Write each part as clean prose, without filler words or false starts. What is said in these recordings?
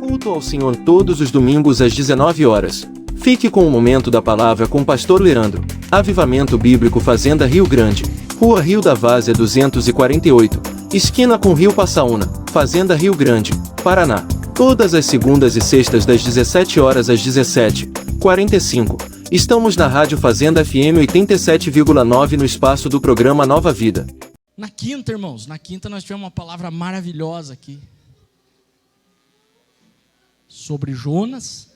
Culto ao Senhor todos os domingos às 19 horas. Fique com o momento da palavra com o pastor Leandro. Avivamento Bíblico Fazenda Rio Grande. Rua Rio da Várzea 248. Esquina com Rio Passaúna. Fazenda Rio Grande, Paraná. Todas as segundas e sextas das 17 horas às 17h45. Estamos na Rádio Fazenda FM 87,9 no espaço do programa Nova Vida. Na quinta, irmãos, nós tivemos uma palavra maravilhosa aqui. Sobre Jonas.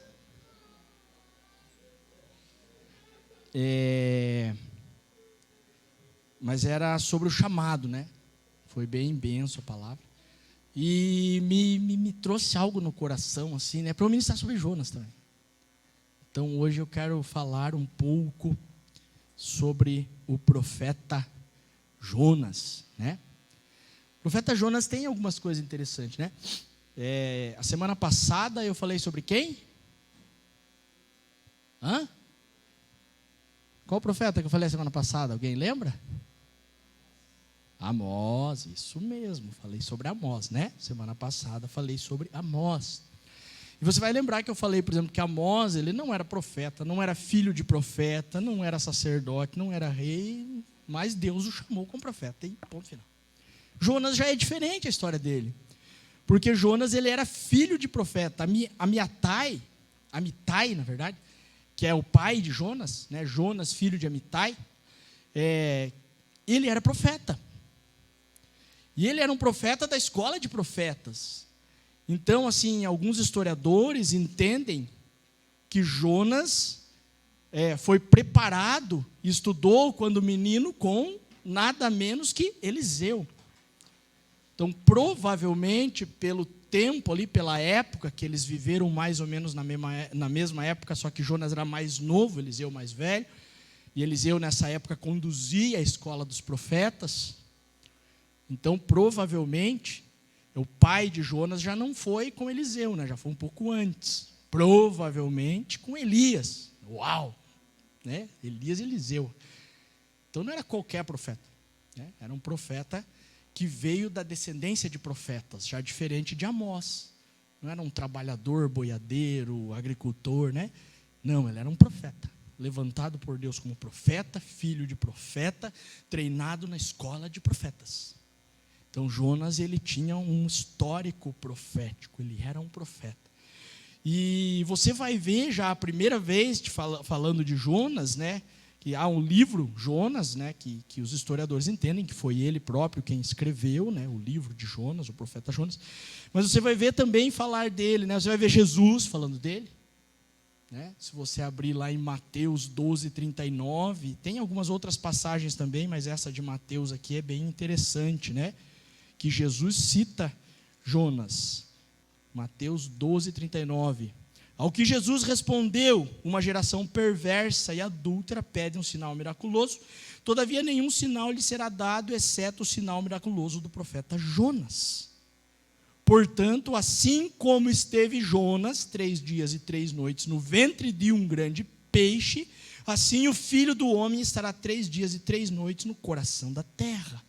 Mas era sobre o chamado, né? Foi bem benção a palavra. E me trouxe algo no coração, assim, né? Para eu ministrar sobre Jonas também. Então, hoje eu quero falar um pouco sobre o profeta Jonas, né? O profeta Jonas tem algumas coisas interessantes, né? A semana passada eu falei sobre quem? Qual profeta que eu falei a semana passada? Alguém lembra? Amós, isso mesmo, falei sobre Amós, né? Semana passada falei sobre Amós. E você vai lembrar que eu falei, por exemplo, que Amós, ele não era profeta, não era filho de profeta, não era sacerdote, não era rei, mas Deus o chamou como profeta, e ponto final. Jonas já é diferente a história dele. Porque Jonas, ele era filho de profeta. Amitai, na verdade, que é o pai de Jonas, né? Jonas, filho de Amitai, ele era profeta. E ele era um profeta da escola de profetas. Então, assim, alguns historiadores entendem que Jonas foi preparado, estudou quando menino com nada menos que Eliseu. Então, provavelmente, pelo tempo ali, pela época que eles viveram mais ou menos na mesma época, só que Jonas era mais novo, Eliseu mais velho, e Eliseu nessa época conduzia a escola dos profetas. Então, provavelmente, o pai de Jonas já não foi com Eliseu, né? Já foi um pouco antes. Provavelmente com Elias. Uau! Né? Elias e Eliseu. Então, não era qualquer profeta, né? Era um profeta que veio da descendência de profetas, já diferente de Amós. Não era um trabalhador, boiadeiro, agricultor, né? Não, ele era um profeta, levantado por Deus como profeta, filho de profeta, treinado na escola de profetas. Então, Jonas, ele tinha um histórico profético, ele era um profeta. E você vai ver já a primeira vez falando de Jonas, né? Que há um livro, Jonas, né, que os historiadores entendem que foi ele próprio quem escreveu, né, o livro de Jonas, o profeta Jonas. Mas você vai ver também falar dele, né, você vai ver Jesus falando dele. Né, se você abrir lá em Mateus 12:39, tem algumas outras passagens também, mas essa de Mateus aqui é bem interessante, né, que Jesus cita Jonas. Mateus 12:39. Ao que Jesus respondeu, uma geração perversa e adúltera pede um sinal miraculoso, todavia nenhum sinal lhe será dado, exceto o sinal miraculoso do profeta Jonas. Portanto, assim como esteve Jonas 3 dias e 3 noites no ventre de um grande peixe, assim o Filho do Homem estará 3 dias e 3 noites no coração da terra.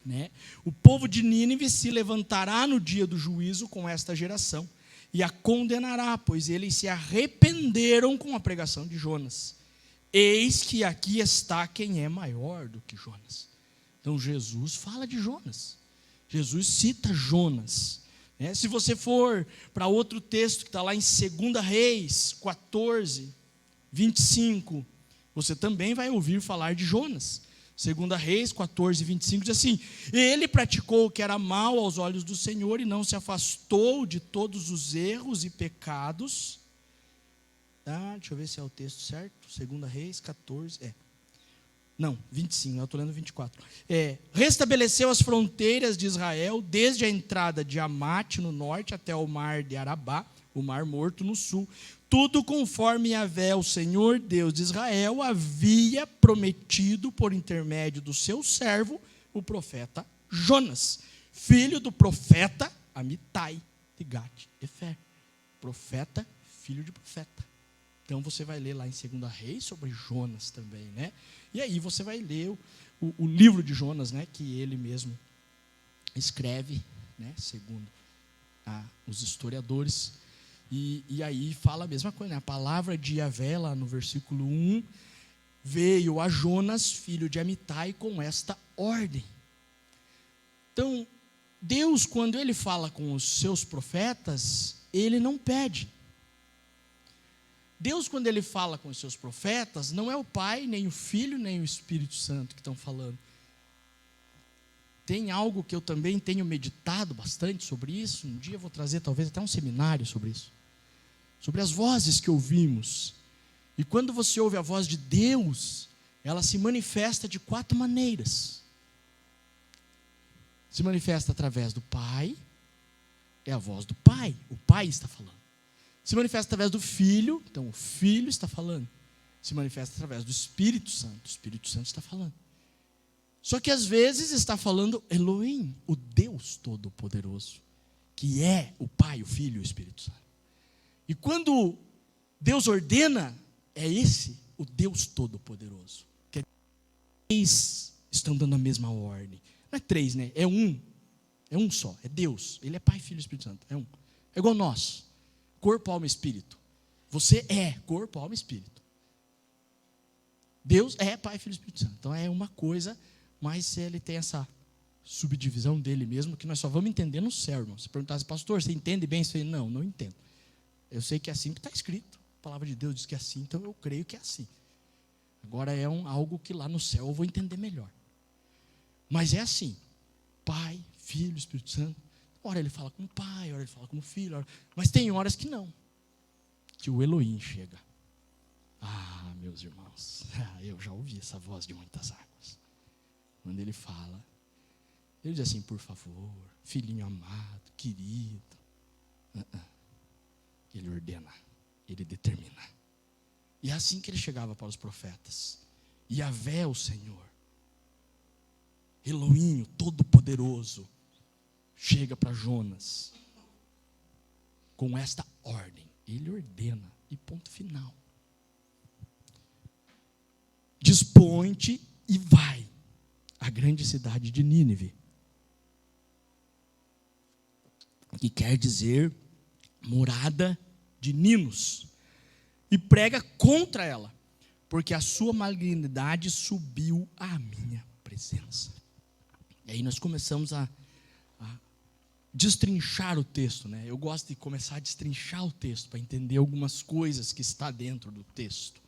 Né? O povo de Nínive se levantará no dia do juízo com esta geração, e a condenará, pois eles se arrependeram com a pregação de Jonas. Eis que aqui está quem é maior do que Jonas. Então, Jesus fala de Jonas. Jesus cita Jonas. Se você for para outro texto que está lá em 2 Reis 14:25, você também vai ouvir falar de Jonas. 2 Reis 14:25 diz assim: ele praticou o que era mal aos olhos do Senhor e não se afastou de todos os erros e pecados. Deixa eu ver se é o texto certo. 2 Reis 14, não, 25, eu estou lendo 24. Restabeleceu as fronteiras de Israel, desde a entrada de Amate no norte até o mar de Arabá, o mar morto no sul. Tudo conforme Yahvé, o Senhor Deus de Israel, havia prometido por intermédio do seu servo, o profeta Jonas, filho do profeta Amitai de Gat-Efer. Profeta, filho de profeta. Então você vai ler lá em 2 Reis sobre Jonas também, né? E aí você vai ler o livro de Jonas, né? Que ele mesmo escreve, né? Segundo os historiadores. E aí fala a mesma coisa, né? A palavra de Yahvé, lá no versículo 1, veio a Jonas, filho de Amitai, com esta ordem. Então, Deus, quando Ele fala com os seus profetas, Ele não pede. Deus, quando Ele fala com os seus profetas, não é o Pai, nem o Filho, nem o Espírito Santo que estão falando. Tem algo que eu também tenho meditado bastante sobre isso. Um dia eu vou trazer talvez até um seminário sobre isso. Sobre as vozes que ouvimos. E quando você ouve a voz de Deus, ela se manifesta de 4 maneiras. Se manifesta através do Pai, é a voz do Pai, o Pai está falando. Se manifesta através do Filho, então o Filho está falando. Se manifesta através do Espírito Santo, o Espírito Santo está falando. Só que às vezes está falando Elohim, o Deus Todo-Poderoso, que é o Pai, o Filho e o Espírito Santo. E quando Deus ordena, é esse o Deus Todo-Poderoso. Que três estão dando a mesma ordem. Não é 3, né? É um. É um só, é Deus. Ele é Pai, Filho e Espírito Santo. É um. É igual nós. Corpo, alma e espírito. Você é corpo, alma e espírito. Deus é Pai, Filho e Espírito Santo. Então é uma coisa, mas ele tem essa subdivisão dele mesmo, que nós só vamos entender no céu, irmão. Se perguntasse, pastor, você entende bem isso aí? Não, não entendo. Eu sei que é assim que está escrito. A palavra de Deus diz que é assim, então eu creio que é assim. Agora é algo que lá no céu eu vou entender melhor. Mas é assim. Pai, Filho, Espírito Santo. Ora ele fala como pai, ora ele fala como filho. Mas tem horas que não. Que o Elohim chega. Ah, meus irmãos. Eu já ouvi essa voz de muitas águas. Quando ele fala. Ele diz assim, por favor, filhinho amado, querido. Ele ordena. Ele determina. E é assim que ele chegava para os profetas. Yahvé, o Senhor. Elohim, o Todo-Poderoso, chega para Jonas com esta ordem. Ele ordena e ponto final. Dispõe-te e vai à grande cidade de Nínive, que quer dizer morada de Ninos, e prega contra ela, porque a sua malignidade subiu à minha presença. E aí nós começamos a destrinchar o texto, né? Eu gosto de começar a destrinchar o texto para entender algumas coisas que está dentro do texto.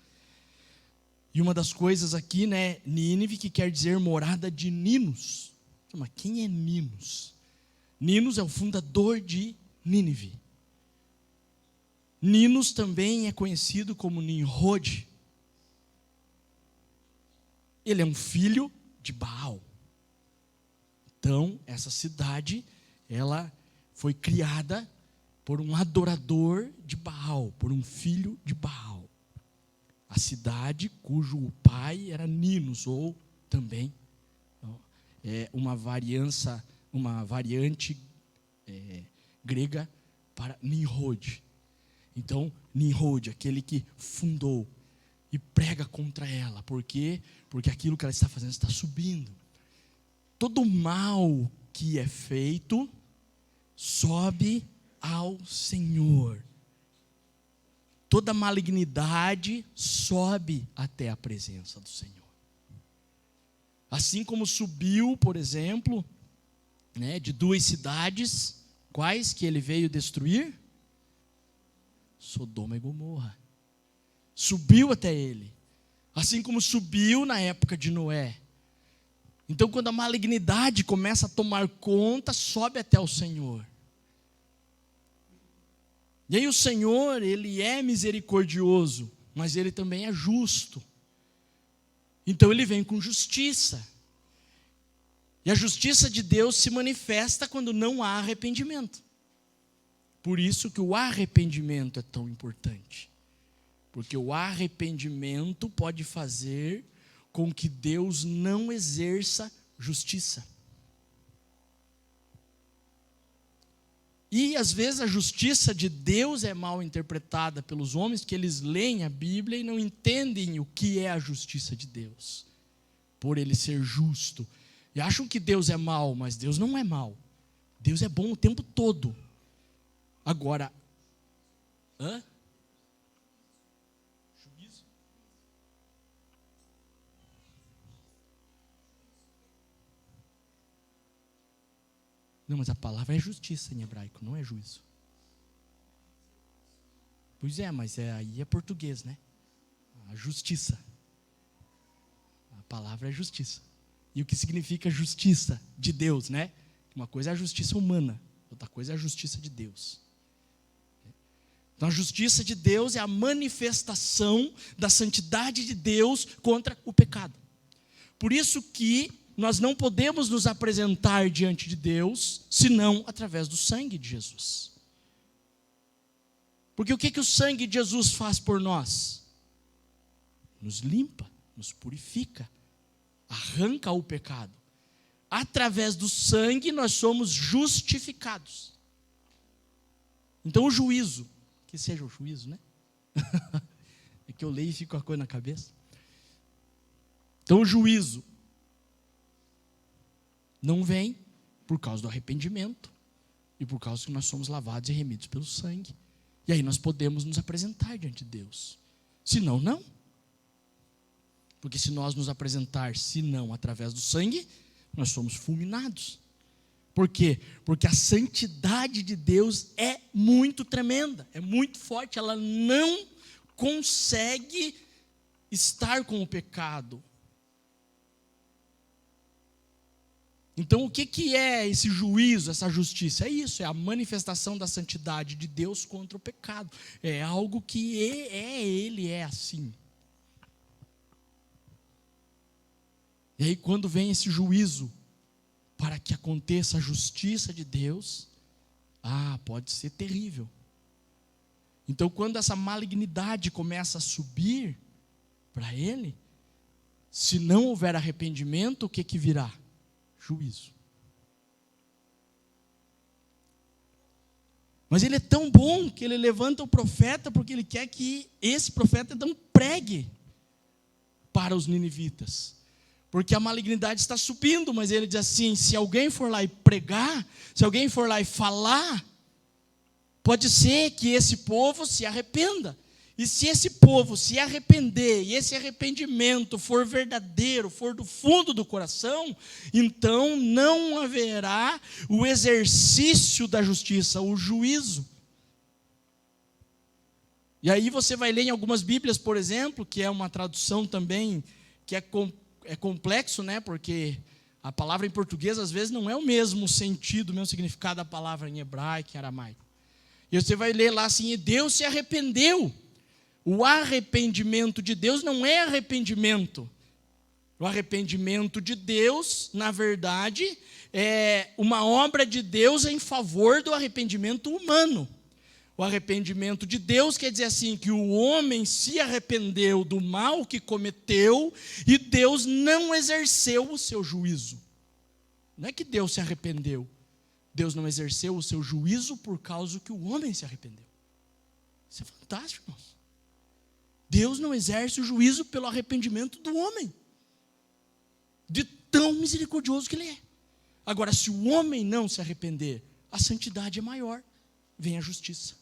E uma das coisas aqui, né, Nínive, que quer dizer morada de Ninos. Mas quem é Ninos? Ninos é o fundador de Nínive. Ninos também é conhecido como Nimrod. Ele é um filho de Baal. Então, essa cidade, ela foi criada por um adorador de Baal, por um filho de Baal. A cidade cujo pai era Ninos, ou também uma variante grega para Nimrod. Então, Nimrod, aquele que fundou e prega contra ela. Por quê? Porque aquilo que ela está fazendo está subindo. Todo mal que é feito sobe ao Senhor. Toda malignidade sobe até a presença do Senhor. Assim como subiu, por exemplo, né, de 2 cidades, quais que ele veio destruir? Sodoma e Gomorra. Subiu até ele. Assim como subiu na época de Noé. Então, quando a malignidade começa a tomar conta, sobe até o Senhor. E aí o Senhor, Ele é misericordioso, mas Ele também é justo. Então Ele vem com justiça. E a justiça de Deus se manifesta quando não há arrependimento. Por isso que o arrependimento é tão importante. Porque o arrependimento pode fazer com que Deus não exerça justiça. E às vezes a justiça de Deus é mal interpretada pelos homens, que eles leem a Bíblia e não entendem o que é a justiça de Deus, por Ele ser justo. E acham que Deus é mau, mas Deus não é mau. Deus é bom o tempo todo. Agora, juízo? Não, mas a palavra é justiça em hebraico, não é juízo. Pois é, mas aí é português, né? A justiça. A palavra é justiça. E o que significa justiça de Deus, né? Uma coisa é a justiça humana, outra coisa é a justiça de Deus. Então a justiça de Deus é a manifestação da santidade de Deus contra o pecado. Por isso que nós não podemos nos apresentar diante de Deus, senão através do sangue de Jesus. Porque o que o sangue de Jesus faz por nós? Nos limpa, nos purifica, arranca o pecado. Através do sangue nós somos justificados. Então o juízo, que seja o juízo, né? É que eu leio e fico com a coisa na cabeça. Então o juízo não vem por causa do arrependimento e por causa que nós somos lavados e remidos pelo sangue. E aí nós podemos nos apresentar diante de Deus. Se não, não. Porque se nós nos apresentar, se não, através do sangue, nós somos fulminados. Por quê? Porque a santidade de Deus é muito tremenda, é muito forte. Ela não consegue estar com o pecado. Então, o que é esse juízo, essa justiça? É isso, é a manifestação da santidade de Deus contra o pecado. É algo que Ele é assim. E aí, quando vem esse juízo, para que aconteça a justiça de Deus, pode ser terrível. Então, quando essa malignidade começa a subir para Ele, se não houver arrependimento, o que virá? Juízo. Mas Ele é tão bom que Ele levanta o profeta, porque Ele quer que esse profeta então pregue para os ninivitas. Porque a malignidade está subindo, mas Ele diz assim, se alguém for lá e pregar, se alguém for lá e falar, pode ser que esse povo se arrependa. E se esse povo se arrepender, e esse arrependimento for verdadeiro, for do fundo do coração, então não haverá o exercício da justiça, o juízo. E aí você vai ler em algumas Bíblias, por exemplo, que é uma tradução também, que é complexo, né? Porque a palavra em português às vezes não é o mesmo sentido, o mesmo significado da palavra em hebraico, em aramaico. E você vai ler lá assim, e Deus se arrependeu. O arrependimento de Deus não é arrependimento. O arrependimento de Deus, na verdade, é uma obra de Deus em favor do arrependimento humano. O arrependimento de Deus quer dizer assim, que o homem se arrependeu do mal que cometeu e Deus não exerceu o seu juízo. Não é que Deus se arrependeu. Deus não exerceu o seu juízo por causa que o homem se arrependeu. Isso é fantástico, irmãos. Deus não exerce o juízo pelo arrependimento do homem. De tão misericordioso que Ele é. Agora, se o homem não se arrepender, a santidade é maior. Vem a justiça.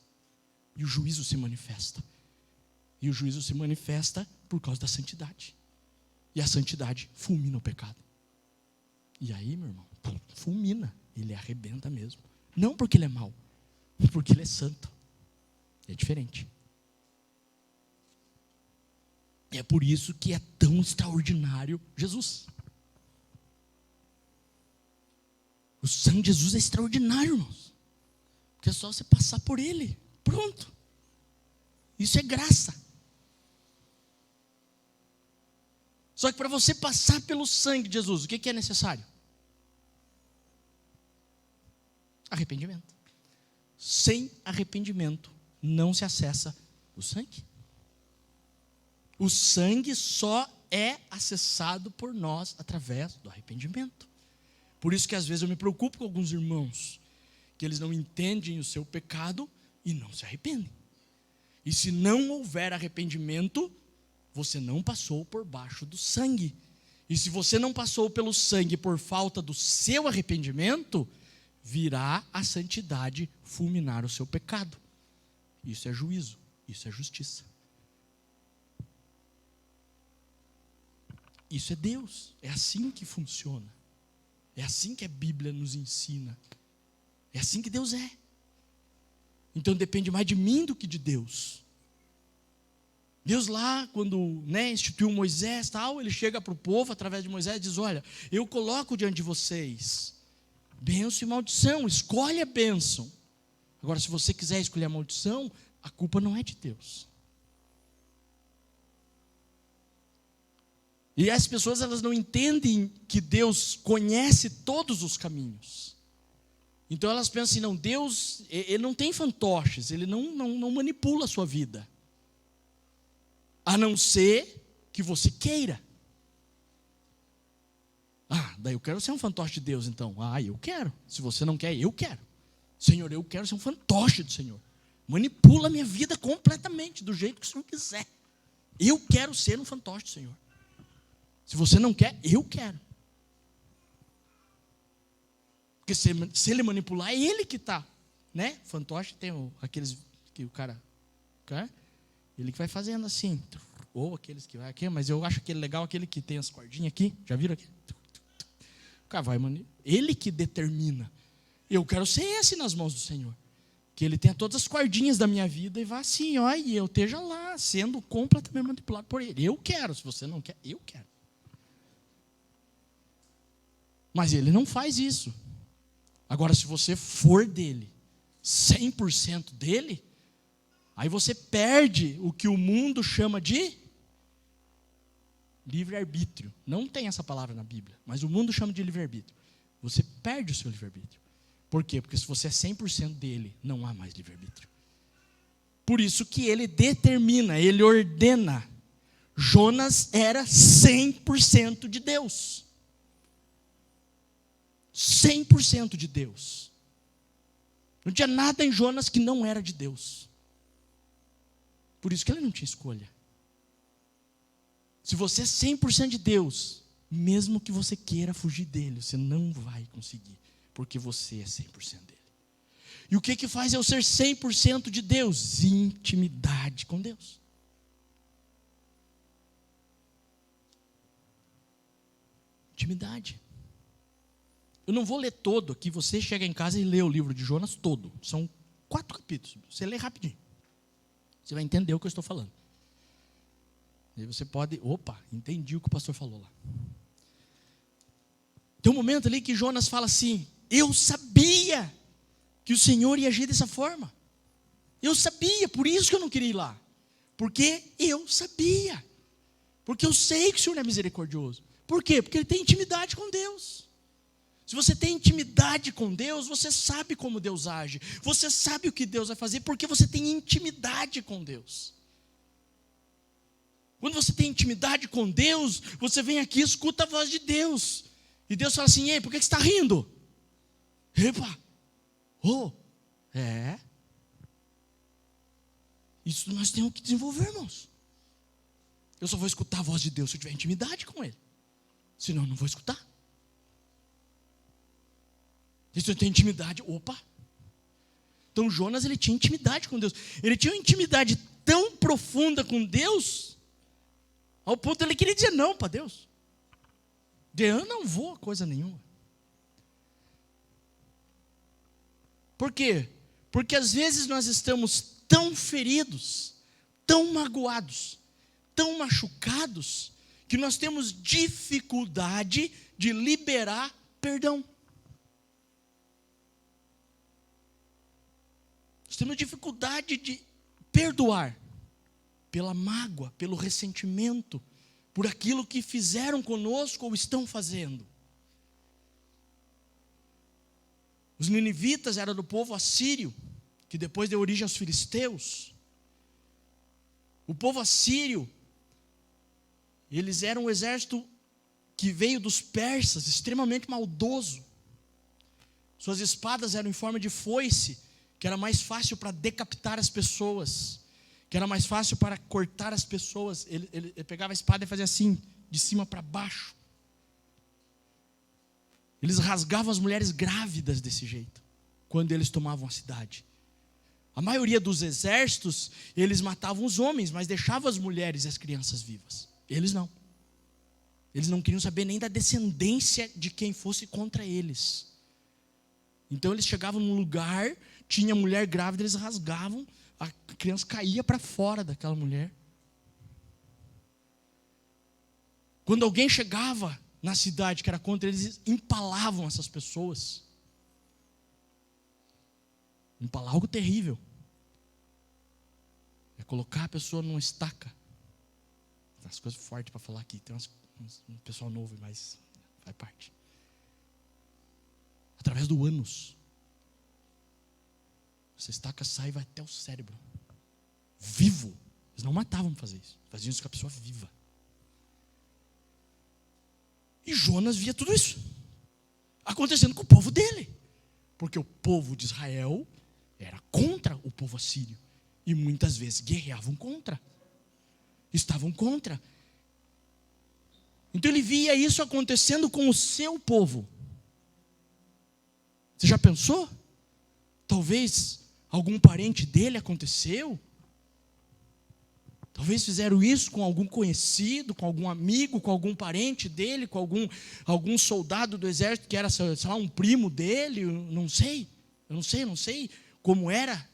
E o juízo se manifesta. E o juízo se manifesta por causa da santidade. E a santidade fulmina o pecado. E aí, meu irmão, fulmina. Ele arrebenta mesmo. Não porque Ele é mau, mas porque Ele é santo. É diferente. É por isso que é tão extraordinário Jesus. O sangue de Jesus é extraordinário, irmãos. Porque é só você passar por Ele. Pronto. Isso é graça. Só que para você passar pelo sangue de Jesus, o que é necessário? Arrependimento. Sem arrependimento, não se acessa o sangue. O sangue só é acessado por nós através do arrependimento. Por isso que às vezes eu me preocupo com alguns irmãos, que eles não entendem o seu pecado e não se arrependem. E se não houver arrependimento, você não passou por baixo do sangue. E se você não passou pelo sangue por falta do seu arrependimento, virá a santidade fulminar o seu pecado. Isso é juízo, isso é justiça. Isso é Deus, é assim que funciona. É assim que a Bíblia nos ensina. É assim que Deus é. Então depende mais de mim do que de Deus. Deus lá, quando instituiu Moisés, ele chega para o povo através de Moisés e diz: olha, eu coloco diante de vocês bênção e maldição, escolhe a bênção. Agora, se você quiser escolher a maldição, a culpa não é de Deus. E as pessoas, elas não entendem que Deus conhece todos os caminhos. Então elas pensam assim: não, Deus, ele não tem fantoches, ele não manipula a sua vida. A não ser que você queira. Daí eu quero ser um fantoche de Deus, então. Eu quero. Se você não quer, eu quero. Senhor, eu quero ser um fantoche do Senhor. Manipula a minha vida completamente, do jeito que o Senhor quiser. Eu quero ser um fantoche do Senhor. Se você não quer, eu quero. Porque se ele manipular, é ele que está. Fantoche tem aqueles que o cara... Ele que vai fazendo assim. Ou aqueles que vai aqui, mas eu acho aquele legal, aquele que tem as cordinhas aqui. Já viram aqui? O cara vai manipular. Ele que determina. Eu quero ser esse nas mãos do Senhor. Que ele tenha todas as cordinhas da minha vida e vá assim, e eu esteja lá, sendo completamente manipulado por ele. Eu quero. Se você não quer, eu quero. Mas ele não faz isso. Agora, se você for dele, 100% dele, aí você perde o que o mundo chama de livre-arbítrio. Não tem essa palavra na Bíblia, mas o mundo chama de livre-arbítrio. Você perde o seu livre-arbítrio. Por quê? Porque se você é 100% dele, não há mais livre-arbítrio. Por isso que ele determina, ele ordena. Jonas era 100% de Deus. 100% de Deus. Não tinha nada em Jonas que não era de Deus. Por isso que ele não tinha escolha. Se você é 100% de Deus, mesmo que você queira fugir dele, você não vai conseguir, porque você é 100% dele. E o que faz eu ser 100% de Deus? Intimidade com Deus. Intimidade. Eu não vou ler todo aqui, você chega em casa e lê o livro de Jonas todo. São 4 capítulos, você lê rapidinho. Você vai entender o que eu estou falando. E aí você pode, entendi o que o pastor falou lá. Tem um momento ali que Jonas fala assim: eu sabia que o Senhor ia agir dessa forma. Eu sabia, por isso que eu não queria ir lá. Porque eu sabia. Porque eu sei que o Senhor é misericordioso. Por quê? Porque ele tem intimidade com Deus. Se você tem intimidade com Deus, você sabe como Deus age. Você sabe o que Deus vai fazer, porque você tem intimidade com Deus. Quando você tem intimidade com Deus, você vem aqui e escuta a voz de Deus. E Deus fala assim: ei, por que você está rindo? Epa! Isso nós temos que desenvolver, irmãos. Eu só vou escutar a voz de Deus se eu tiver intimidade com Ele. Senão eu não vou escutar. E se eu tenho intimidade, Então Jonas, ele tinha intimidade com Deus. Ele tinha uma intimidade tão profunda com Deus, ao ponto de ele querer dizer não para Deus. Eu não vou a coisa nenhuma. Por quê? Porque às vezes nós estamos tão feridos, tão magoados, tão machucados, que nós temos dificuldade de liberar perdão. Nós temos dificuldade de perdoar pela mágoa, pelo ressentimento, por aquilo que fizeram conosco ou estão fazendo. Os ninivitas eram do povo assírio, que depois deu origem aos filisteus. O povo assírio, eles eram um exército que veio dos persas, extremamente maldoso. Suas espadas eram em forma de foice, que era mais fácil para decapitar as pessoas, que era mais fácil para cortar as pessoas. Ele pegava a espada e fazia assim, de cima para baixo. Eles rasgavam as mulheres grávidas desse jeito, quando eles tomavam a cidade. A maioria dos exércitos, eles matavam os homens, mas deixavam as mulheres e as crianças vivas. Eles não. Eles não queriam saber nem da descendência de quem fosse contra eles. Então eles chegavam num lugar, tinha mulher grávida, eles rasgavam, a criança caía para fora daquela mulher. Quando alguém chegava na cidade que era contra eles, eles empalavam essas pessoas. Empalar algo terrível. É colocar a pessoa numa estaca. Tem umas coisas fortes para falar aqui. Tem um pessoal novo, mas faz parte. Através do ânus. Essa estaca sai e vai até o cérebro. Vivo. Eles não matavam para fazer isso. Faziam isso com a pessoa viva. E Jonas via tudo isso acontecendo com o povo dele. Porque o povo de Israel era contra o povo assírio. E muitas vezes guerreavam contra. Estavam contra. Então ele via isso acontecendo com o seu povo. Você já pensou? Talvez algum parente dele aconteceu. Talvez fizeram isso com algum conhecido, com algum amigo, com algum parente dele, com algum soldado do exército que era, sei lá, um primo dele. Eu não sei como era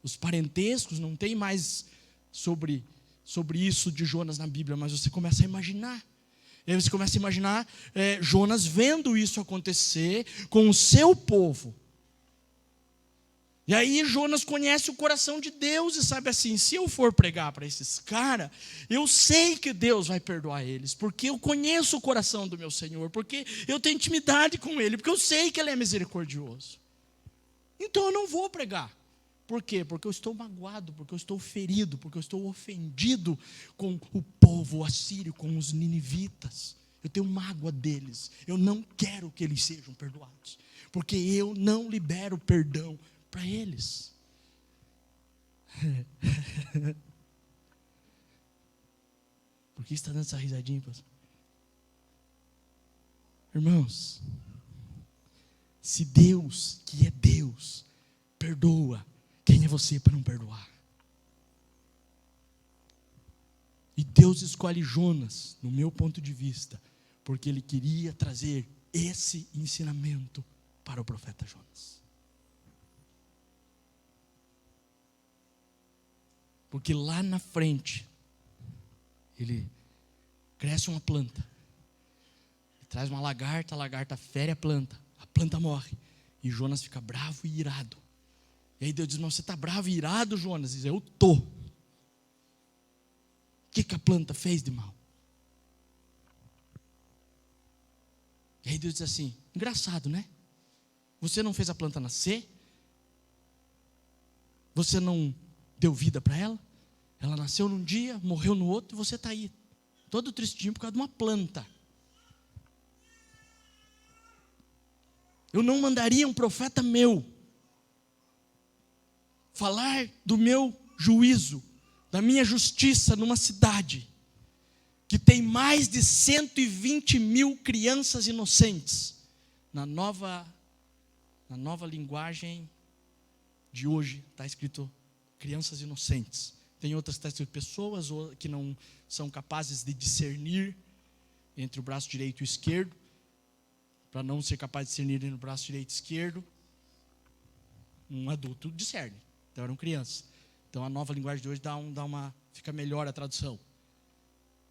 os parentescos, não tem mais sobre isso de Jonas na Bíblia, mas você começa a imaginar. E aí você começa a imaginar Jonas vendo isso acontecer com o seu povo. E aí Jonas conhece o coração de Deus e sabe assim, se eu for pregar para esses caras, eu sei que Deus vai perdoar eles, porque eu conheço o coração do meu Senhor, porque eu tenho intimidade com Ele, porque eu sei que Ele é misericordioso. Então eu não vou pregar. Por quê? Porque eu estou magoado, porque eu estou ferido, porque eu estou ofendido com o povo assírio, com os ninivitas. Eu tenho mágoa deles. Eu não quero que eles sejam perdoados, porque eu não libero perdão para eles. Por que está dando essa risadinha, pastor? Irmãos, se Deus, que é Deus, perdoa, quem é você para não perdoar? E Deus escolhe Jonas, no meu ponto de vista, porque Ele queria trazer esse ensinamento para o profeta Jonas. Porque lá na frente, ele cresce uma planta, ele traz uma lagarta, a lagarta fere a planta morre, e Jonas fica bravo e irado. E aí Deus diz, mas você está bravo e irado, Jonas? Diz, eu estou. O que a planta fez de mal? E aí Deus diz assim, engraçado, né? Você não fez a planta nascer? Você não deu vida para ela? Ela nasceu num dia, morreu no outro, e você está aí, todo tristinho por causa de uma planta. Eu não mandaria um profeta meu falar do meu juízo, da minha justiça numa cidade que tem mais de 120 mil crianças inocentes. Na nova linguagem de hoje está escrito crianças inocentes. Tem outras que está escrito pessoas que não são capazes de discernir entre o braço direito e o esquerdo. Para não ser capaz de discernir entre o braço direito e esquerdo, um adulto discerne. Então eram crianças. Então a nova linguagem de hoje fica melhor a tradução.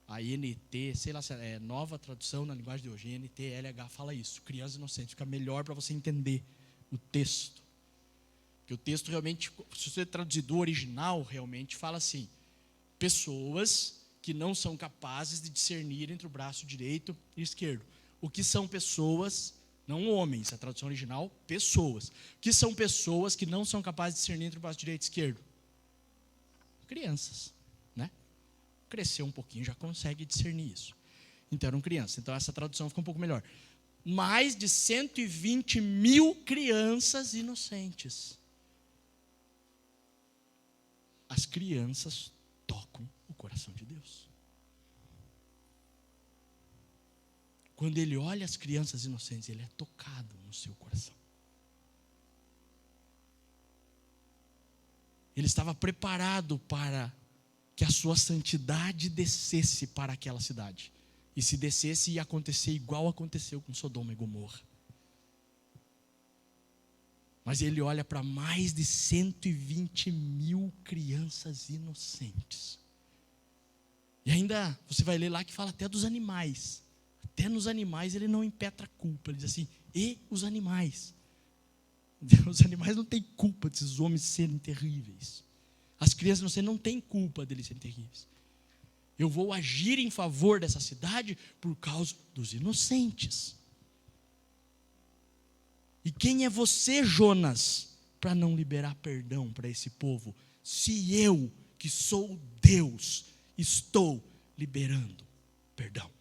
A NT, sei lá se é nova tradução na linguagem de hoje. NTLH fala isso. Crianças inocentes. Fica melhor para você entender o texto. Porque o texto realmente, se você traduzir do original, realmente fala assim: pessoas que não são capazes de discernir entre o braço direito e esquerdo. O que são pessoas, não homens, a tradução original, pessoas. O que são pessoas que não são capazes de discernir entre o braço direito e esquerdo? Crianças, né? Cresceu um pouquinho, já consegue discernir isso. Então eram crianças. Então essa tradução fica um pouco melhor. Mais de 120 mil crianças inocentes. As crianças tocam o coração de Deus. quando ele olha as crianças inocentes, ele é tocado no seu coração. Ele estava preparado para que a sua santidade descesse para aquela cidade. E se descesse, ia acontecer igual aconteceu com Sodoma e Gomorra. Mas ele olha para mais de 120 mil crianças inocentes. E ainda, você vai ler lá que fala até dos animais. Até nos animais ele não impetra culpa. Ele diz assim, e os animais? Os animais não têm culpa desses homens serem terríveis. As crianças não têm culpa deles serem terríveis. Eu vou agir em favor dessa cidade por causa dos inocentes. E quem é você, Jonas, para não liberar perdão para esse povo? Se eu, que sou Deus, estou liberando perdão.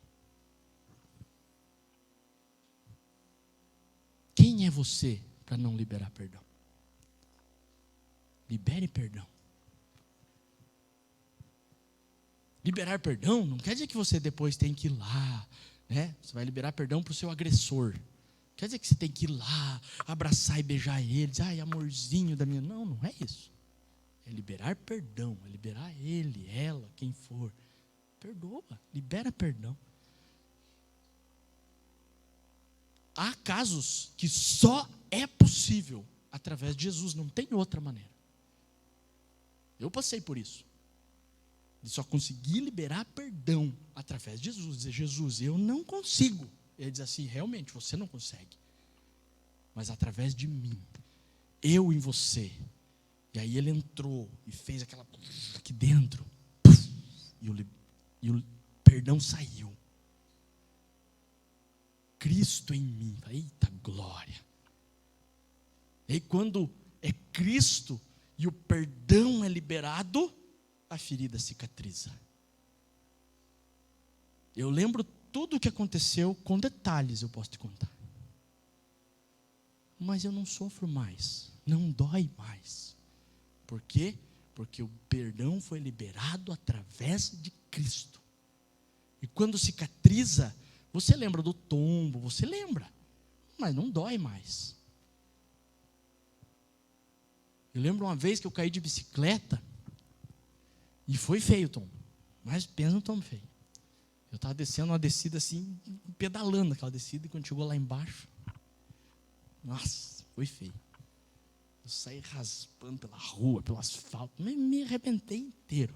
Quem é você para não liberar perdão? Libere perdão. Liberar perdão não quer dizer que você depois tem que ir lá, né? Você vai liberar perdão para o seu agressor. Quer dizer que você tem que ir lá, abraçar e beijar ele, dizer, ai, amorzinho da minha... Não, não é isso. É liberar perdão, é liberar ele, ela, quem for. Perdoa, libera perdão. Há casos que só é possível através de Jesus, não tem outra maneira. Eu passei por isso. De só conseguir liberar perdão através de Jesus. Dizer, Jesus, eu não consigo. Ele diz assim, realmente, você não consegue. Mas através de mim, eu em você. E aí ele entrou e fez aquela aqui dentro. E o perdão saiu. Cristo em mim. Eita glória. E aí quando é Cristo e o perdão é liberado, a ferida cicatriza. Eu lembro tudo o que aconteceu com detalhes, eu posso te contar. Mas eu não sofro mais, não dói mais. Por quê? Porque o perdão foi liberado através de Cristo. E quando cicatriza, você lembra do tombo, você lembra, mas não dói mais. Eu lembro uma vez que eu caí de bicicleta, e foi feio o tombo, mas pensa no tombo feio. Eu estava descendo uma descida assim, pedalando aquela descida, e quando chegou lá embaixo, nossa, foi feio. Eu saí raspando pela rua, pelo asfalto, me arrebentei inteiro.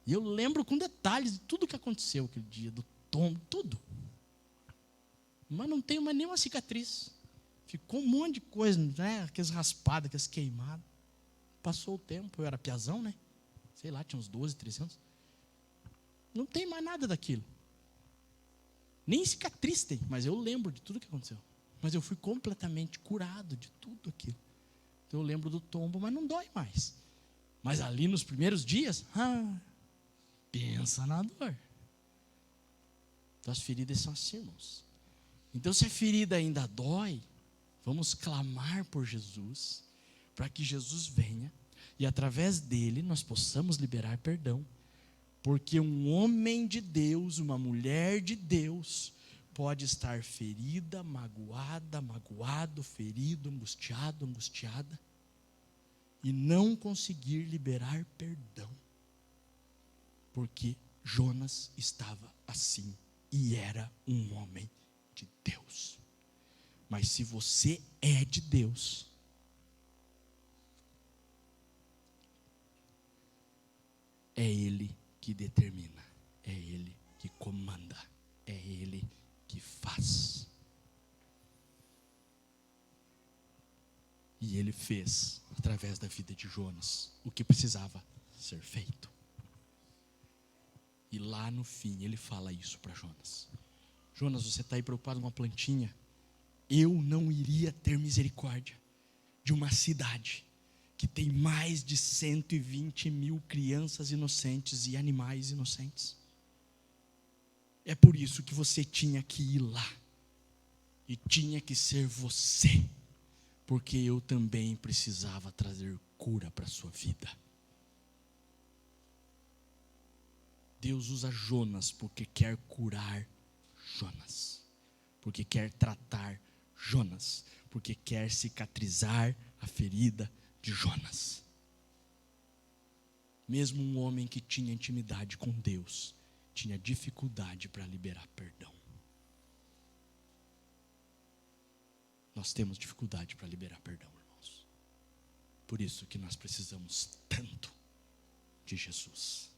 E eu lembro com detalhes de tudo que aconteceu aquele dia, do tombo, tudo. Mas não tenho mais nenhuma cicatriz. Ficou um monte de coisa, né? Aquelas raspadas, aquelas queimadas. Passou o tempo, eu era piazão, né? Sei lá, tinha uns 12, 13 anos. Não tem mais nada daquilo. Nem cicatriz tem, mas eu lembro de tudo que aconteceu. Mas eu fui completamente curado de tudo aquilo. Então eu lembro do tombo, mas não dói mais. Mas ali nos primeiros dias, pensa na dor. Então as feridas são assim, irmãos. Então se a ferida ainda dói, vamos clamar por Jesus, para que Jesus venha e através dele nós possamos liberar perdão. Porque um homem de Deus, uma mulher de Deus, pode estar ferida, magoada, magoado, ferido, angustiado, angustiada, e não conseguir liberar perdão. Porque Jonas estava assim, e era um homem de Deus. Mas se você é de Deus, é Ele que determina, é Ele que comanda, é Ele que faz. E Ele fez, através da vida de Jonas, o que precisava ser feito. E lá no fim, Ele fala isso para Jonas. Jonas, você está aí preocupado com uma plantinha? Eu não iria ter misericórdia de uma cidade que tem mais de 120 mil crianças inocentes e animais inocentes. É por isso que você tinha que ir lá. E tinha que ser você. Porque eu também precisava trazer cura para a sua vida. Deus usa Jonas porque quer curar Jonas, porque quer tratar Jonas, porque quer cicatrizar a ferida de Jonas. Mesmo um homem que tinha intimidade com Deus, tinha dificuldade para liberar perdão. Nós temos dificuldade para liberar perdão, irmãos. Por isso que nós precisamos tanto de Jesus,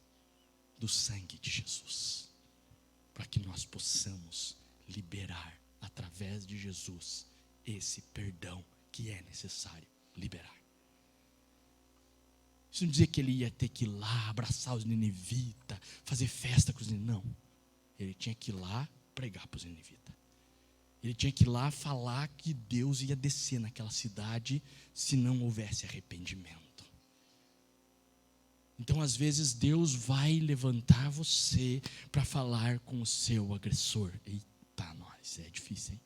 do sangue de Jesus, para que nós possamos liberar, através de Jesus, esse perdão que é necessário liberar. Isso não dizer que ele ia ter que ir lá abraçar os ninivitas, fazer festa com os ninivitas. Não. Ele tinha que ir lá pregar para os ninivitas. Ele tinha que ir lá falar que Deus ia descer naquela cidade se não houvesse arrependimento. Então, às vezes, Deus vai levantar você para falar com o seu agressor. Eita, nós, é difícil, hein?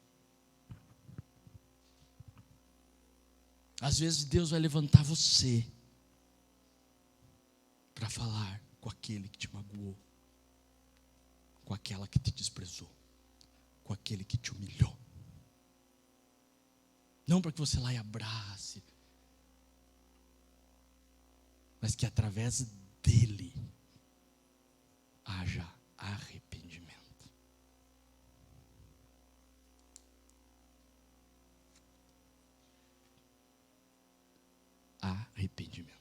Às vezes, Deus vai levantar você para falar com aquele que te magoou, com aquela que te desprezou, com aquele que te humilhou. Não para que você lá e abrace, mas que através dele haja arrependimento. Arrependimento.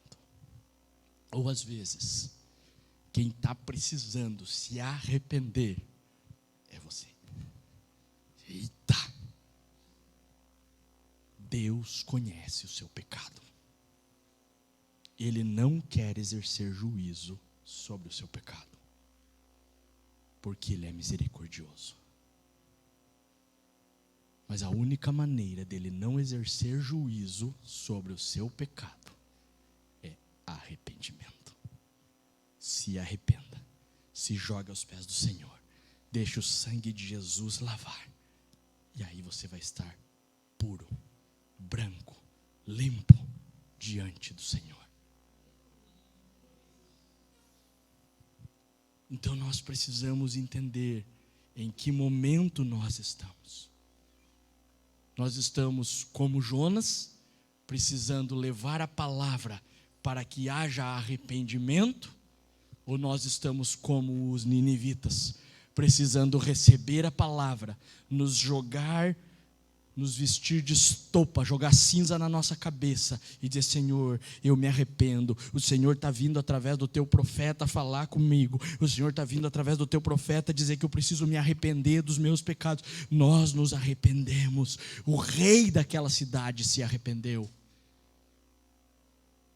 Ou às vezes, quem está precisando se arrepender é você. Eita! Deus conhece o seu pecado. Ele não quer exercer juízo sobre o seu pecado, porque Ele é misericordioso. Mas a única maneira dele não exercer juízo sobre o seu pecado é arrependimento. Se arrependa, se jogue aos pés do Senhor, deixe o sangue de Jesus lavar, e aí você vai estar puro, branco, limpo diante do Senhor. Então nós precisamos entender em que momento nós estamos. Nós estamos como Jonas, precisando levar a palavra para que haja arrependimento, ou nós estamos como os ninivitas, precisando receber a palavra, nos jogar, nos vestir de estopa, jogar cinza na nossa cabeça e dizer: Senhor, eu me arrependo. O Senhor está vindo através do teu profeta falar comigo. O Senhor está vindo através do teu profeta dizer que eu preciso me arrepender dos meus pecados. Nós nos arrependemos. O rei daquela cidade se arrependeu.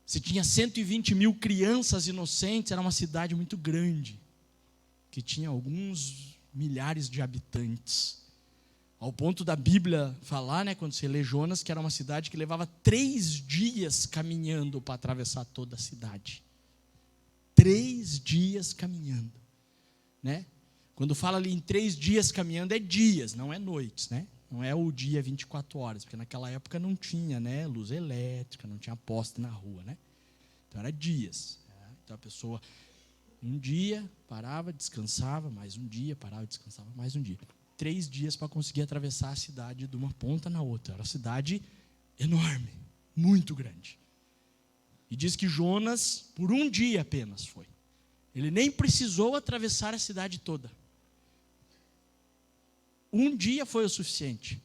Se tinha 120 mil crianças inocentes, era uma cidade muito grande, que tinha alguns milhares de habitantes. Ao ponto da Bíblia falar, quando você lê Jonas, que era uma cidade que levava 3 dias caminhando para atravessar toda a cidade. 3 dias caminhando. Quando fala ali em 3 dias caminhando, é dias, não é noites, Não é o dia 24 horas, porque naquela época não tinha luz elétrica, não tinha poste na rua, Então era dias. Então a pessoa, um dia, parava, descansava, mais um dia, parava, descansava, mais um dia. 3 dias para conseguir atravessar a cidade de uma ponta na outra. Era uma cidade enorme, muito grande. E diz que Jonas, por um dia apenas foi. Ele nem precisou atravessar a cidade toda. Um dia foi o suficiente.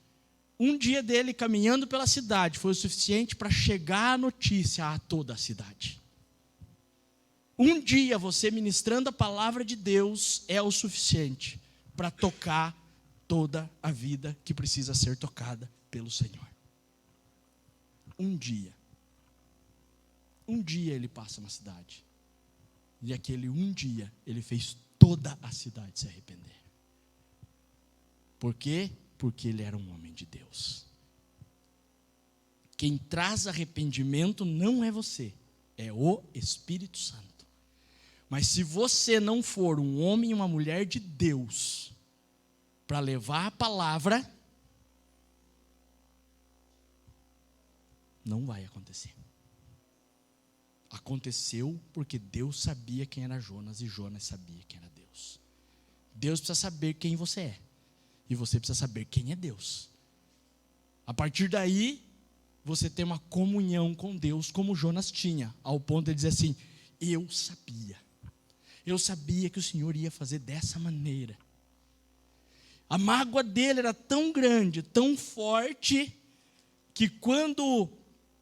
Um dia dele caminhando pela cidade foi o suficiente para chegar a notícia a toda a cidade. Um dia você ministrando a palavra de Deus é o suficiente para tocar toda a vida que precisa ser tocada pelo Senhor. Um dia ele passa na cidade, e aquele um dia ele fez toda a cidade se arrepender. Por quê? Porque ele era um homem de Deus. Quem traz arrependimento não é você, é o Espírito Santo. Mas se você não for um homem e uma mulher de Deus para levar a palavra, não vai acontecer. Aconteceu porque Deus sabia quem era Jonas e Jonas sabia quem era Deus. Deus precisa saber quem você é. E você precisa saber quem é Deus. A partir daí, você tem uma comunhão com Deus, como Jonas tinha, ao ponto de dizer assim: eu sabia que o Senhor ia fazer dessa maneira. A mágoa dele era tão grande, tão forte, que quando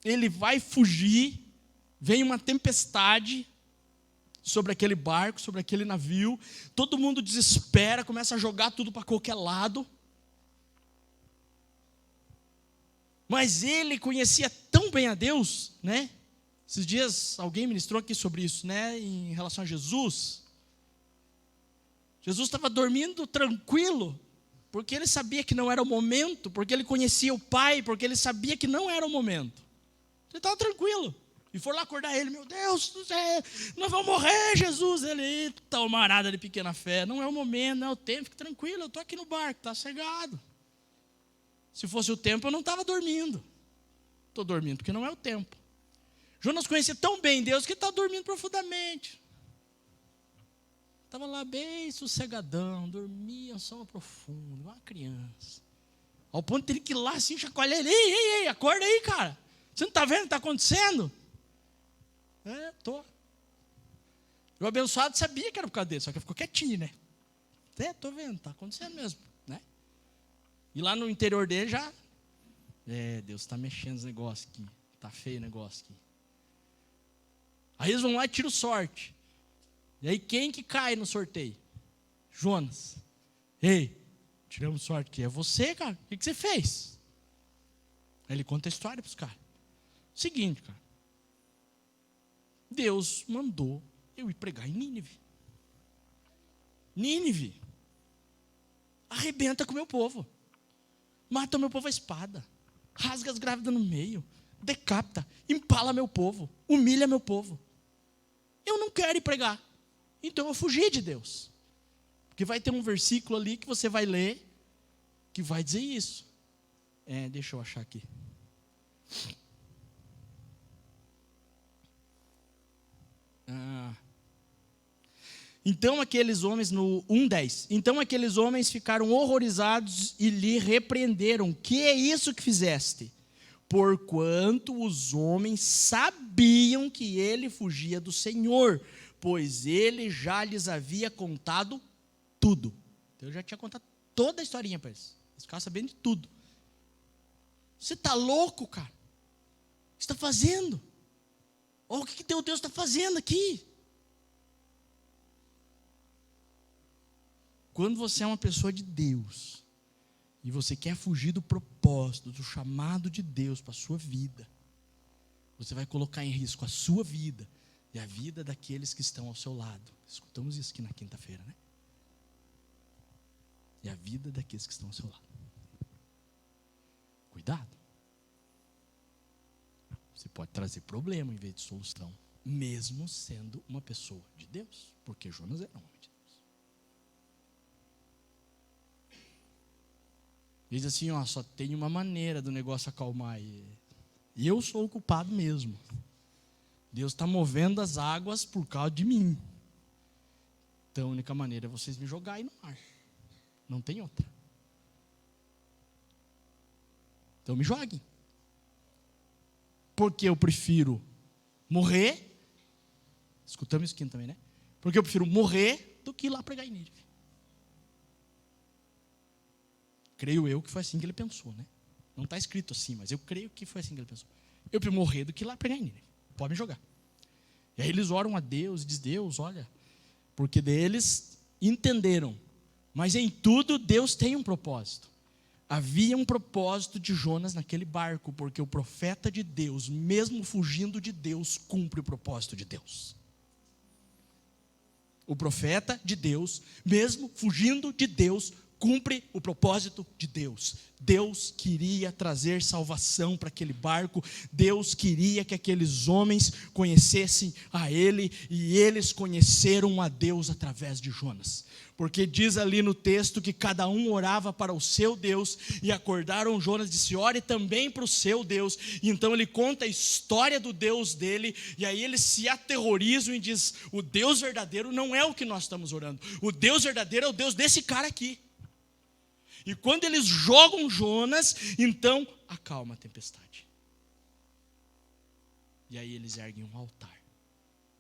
ele vai fugir, vem uma tempestade sobre aquele barco, sobre aquele navio, todo mundo desespera, começa a jogar tudo para qualquer lado. Mas ele conhecia tão bem a Deus, né? Esses dias alguém ministrou aqui sobre isso, né? Em relação a Jesus. Jesus estava dormindo tranquilo, porque ele sabia que não era o momento, porque ele conhecia o Pai, porque ele sabia que não era o momento. Ele estava tranquilo. E foram lá acordar ele: meu Deus do céu, nós vamos morrer, Jesus. Ele: eita, uma arada de pequena fé, não é o momento, não é o tempo, fique tranquilo, eu estou aqui no barco, está cegado. Se fosse o tempo, eu não estava dormindo. Estou dormindo porque não é o tempo. Jonas conhecia tão bem Deus que estava dormindo profundamente. Estava lá bem sossegadão, dormia, sono profundo, uma criança. Ao ponto de ele que ir lá assim, chacoalhar ele: ei, acorda aí, cara. Você não está vendo o que está acontecendo? Estou. O abençoado sabia que era por causa dele, só que ficou quietinho, né? Estou vendo, está acontecendo mesmo, né? E lá no interior dele já, Deus está mexendo os negócios aqui, está feio o negócio aqui. Aí eles vão lá e tiram sorte. E aí quem que cai no sorteio? Jonas. Ei, tiramos sorte aqui. É você, cara, o que você fez? Aí ele conta a história para os caras. Seguinte, cara. Deus mandou eu ir pregar em Nínive. Nínive arrebenta com o meu povo. Mata o meu povo à espada. Rasga as grávidas no meio. Decapita. Empala meu povo. Humilha meu povo. Eu não quero ir pregar. Então eu fugi de Deus. Porque vai ter um versículo ali que você vai ler, que vai dizer isso. Deixa eu achar aqui. Então aqueles homens, no 1:10, então aqueles homens ficaram horrorizados e lhe repreenderam: que é isso que fizeste? Porquanto os homens sabiam que ele fugia do Senhor, pois ele já lhes havia contado tudo. Então eu já tinha contado toda a historinha para eles. Eles ficaram sabendo de tudo. Você está louco, cara? O que você está fazendo? Olha o que Deus está fazendo aqui. Quando você é uma pessoa de Deus e você quer fugir do propósito, do chamado de Deus para a sua vida, você vai colocar em risco a sua vida e a vida daqueles que estão ao seu lado. Escutamos isso aqui na quinta-feira, né? E a vida daqueles que estão ao seu lado. Cuidado. Você pode trazer problema em vez de solução, mesmo sendo uma pessoa de Deus, porque Jonas era um homem de Deus. Diz assim: só tem uma maneira do negócio acalmar. E eu sou o culpado mesmo. Deus está movendo as águas por causa de mim. Então a única maneira é vocês me jogarem no mar. Não tem outra. Então me joguem. Porque eu prefiro morrer. Escutamos isso aqui também, né? Porque eu prefiro morrer do que ir lá pregar em Nínive. Creio eu que foi assim que ele pensou, né? Não está escrito assim, mas eu creio que foi assim que ele pensou. Eu prefiro morrer do que ir lá pregar em Nínive. Pode me jogar. E aí eles oram a Deus e dizem: Deus, olha, porque deles entenderam. Mas em tudo Deus tem um propósito. Havia um propósito de Jonas naquele barco, porque o profeta de Deus, mesmo fugindo de Deus, cumpre o propósito de Deus. O profeta de Deus, mesmo fugindo de Deus, cumpre o propósito de Deus. Deus queria trazer salvação para aquele barco. Deus queria que aqueles homens conhecessem a Ele, e eles conheceram a Deus através de Jonas. Porque diz ali no texto que cada um orava para o seu Deus, e acordaram Jonas e disse: ore também para o seu Deus. E então ele conta a história do Deus dele, e aí eles se aterrorizam e diz: o Deus verdadeiro não é o que nós estamos orando. O Deus verdadeiro é o Deus desse cara aqui. E quando eles jogam Jonas, então acalma a tempestade. E aí eles erguem um altar,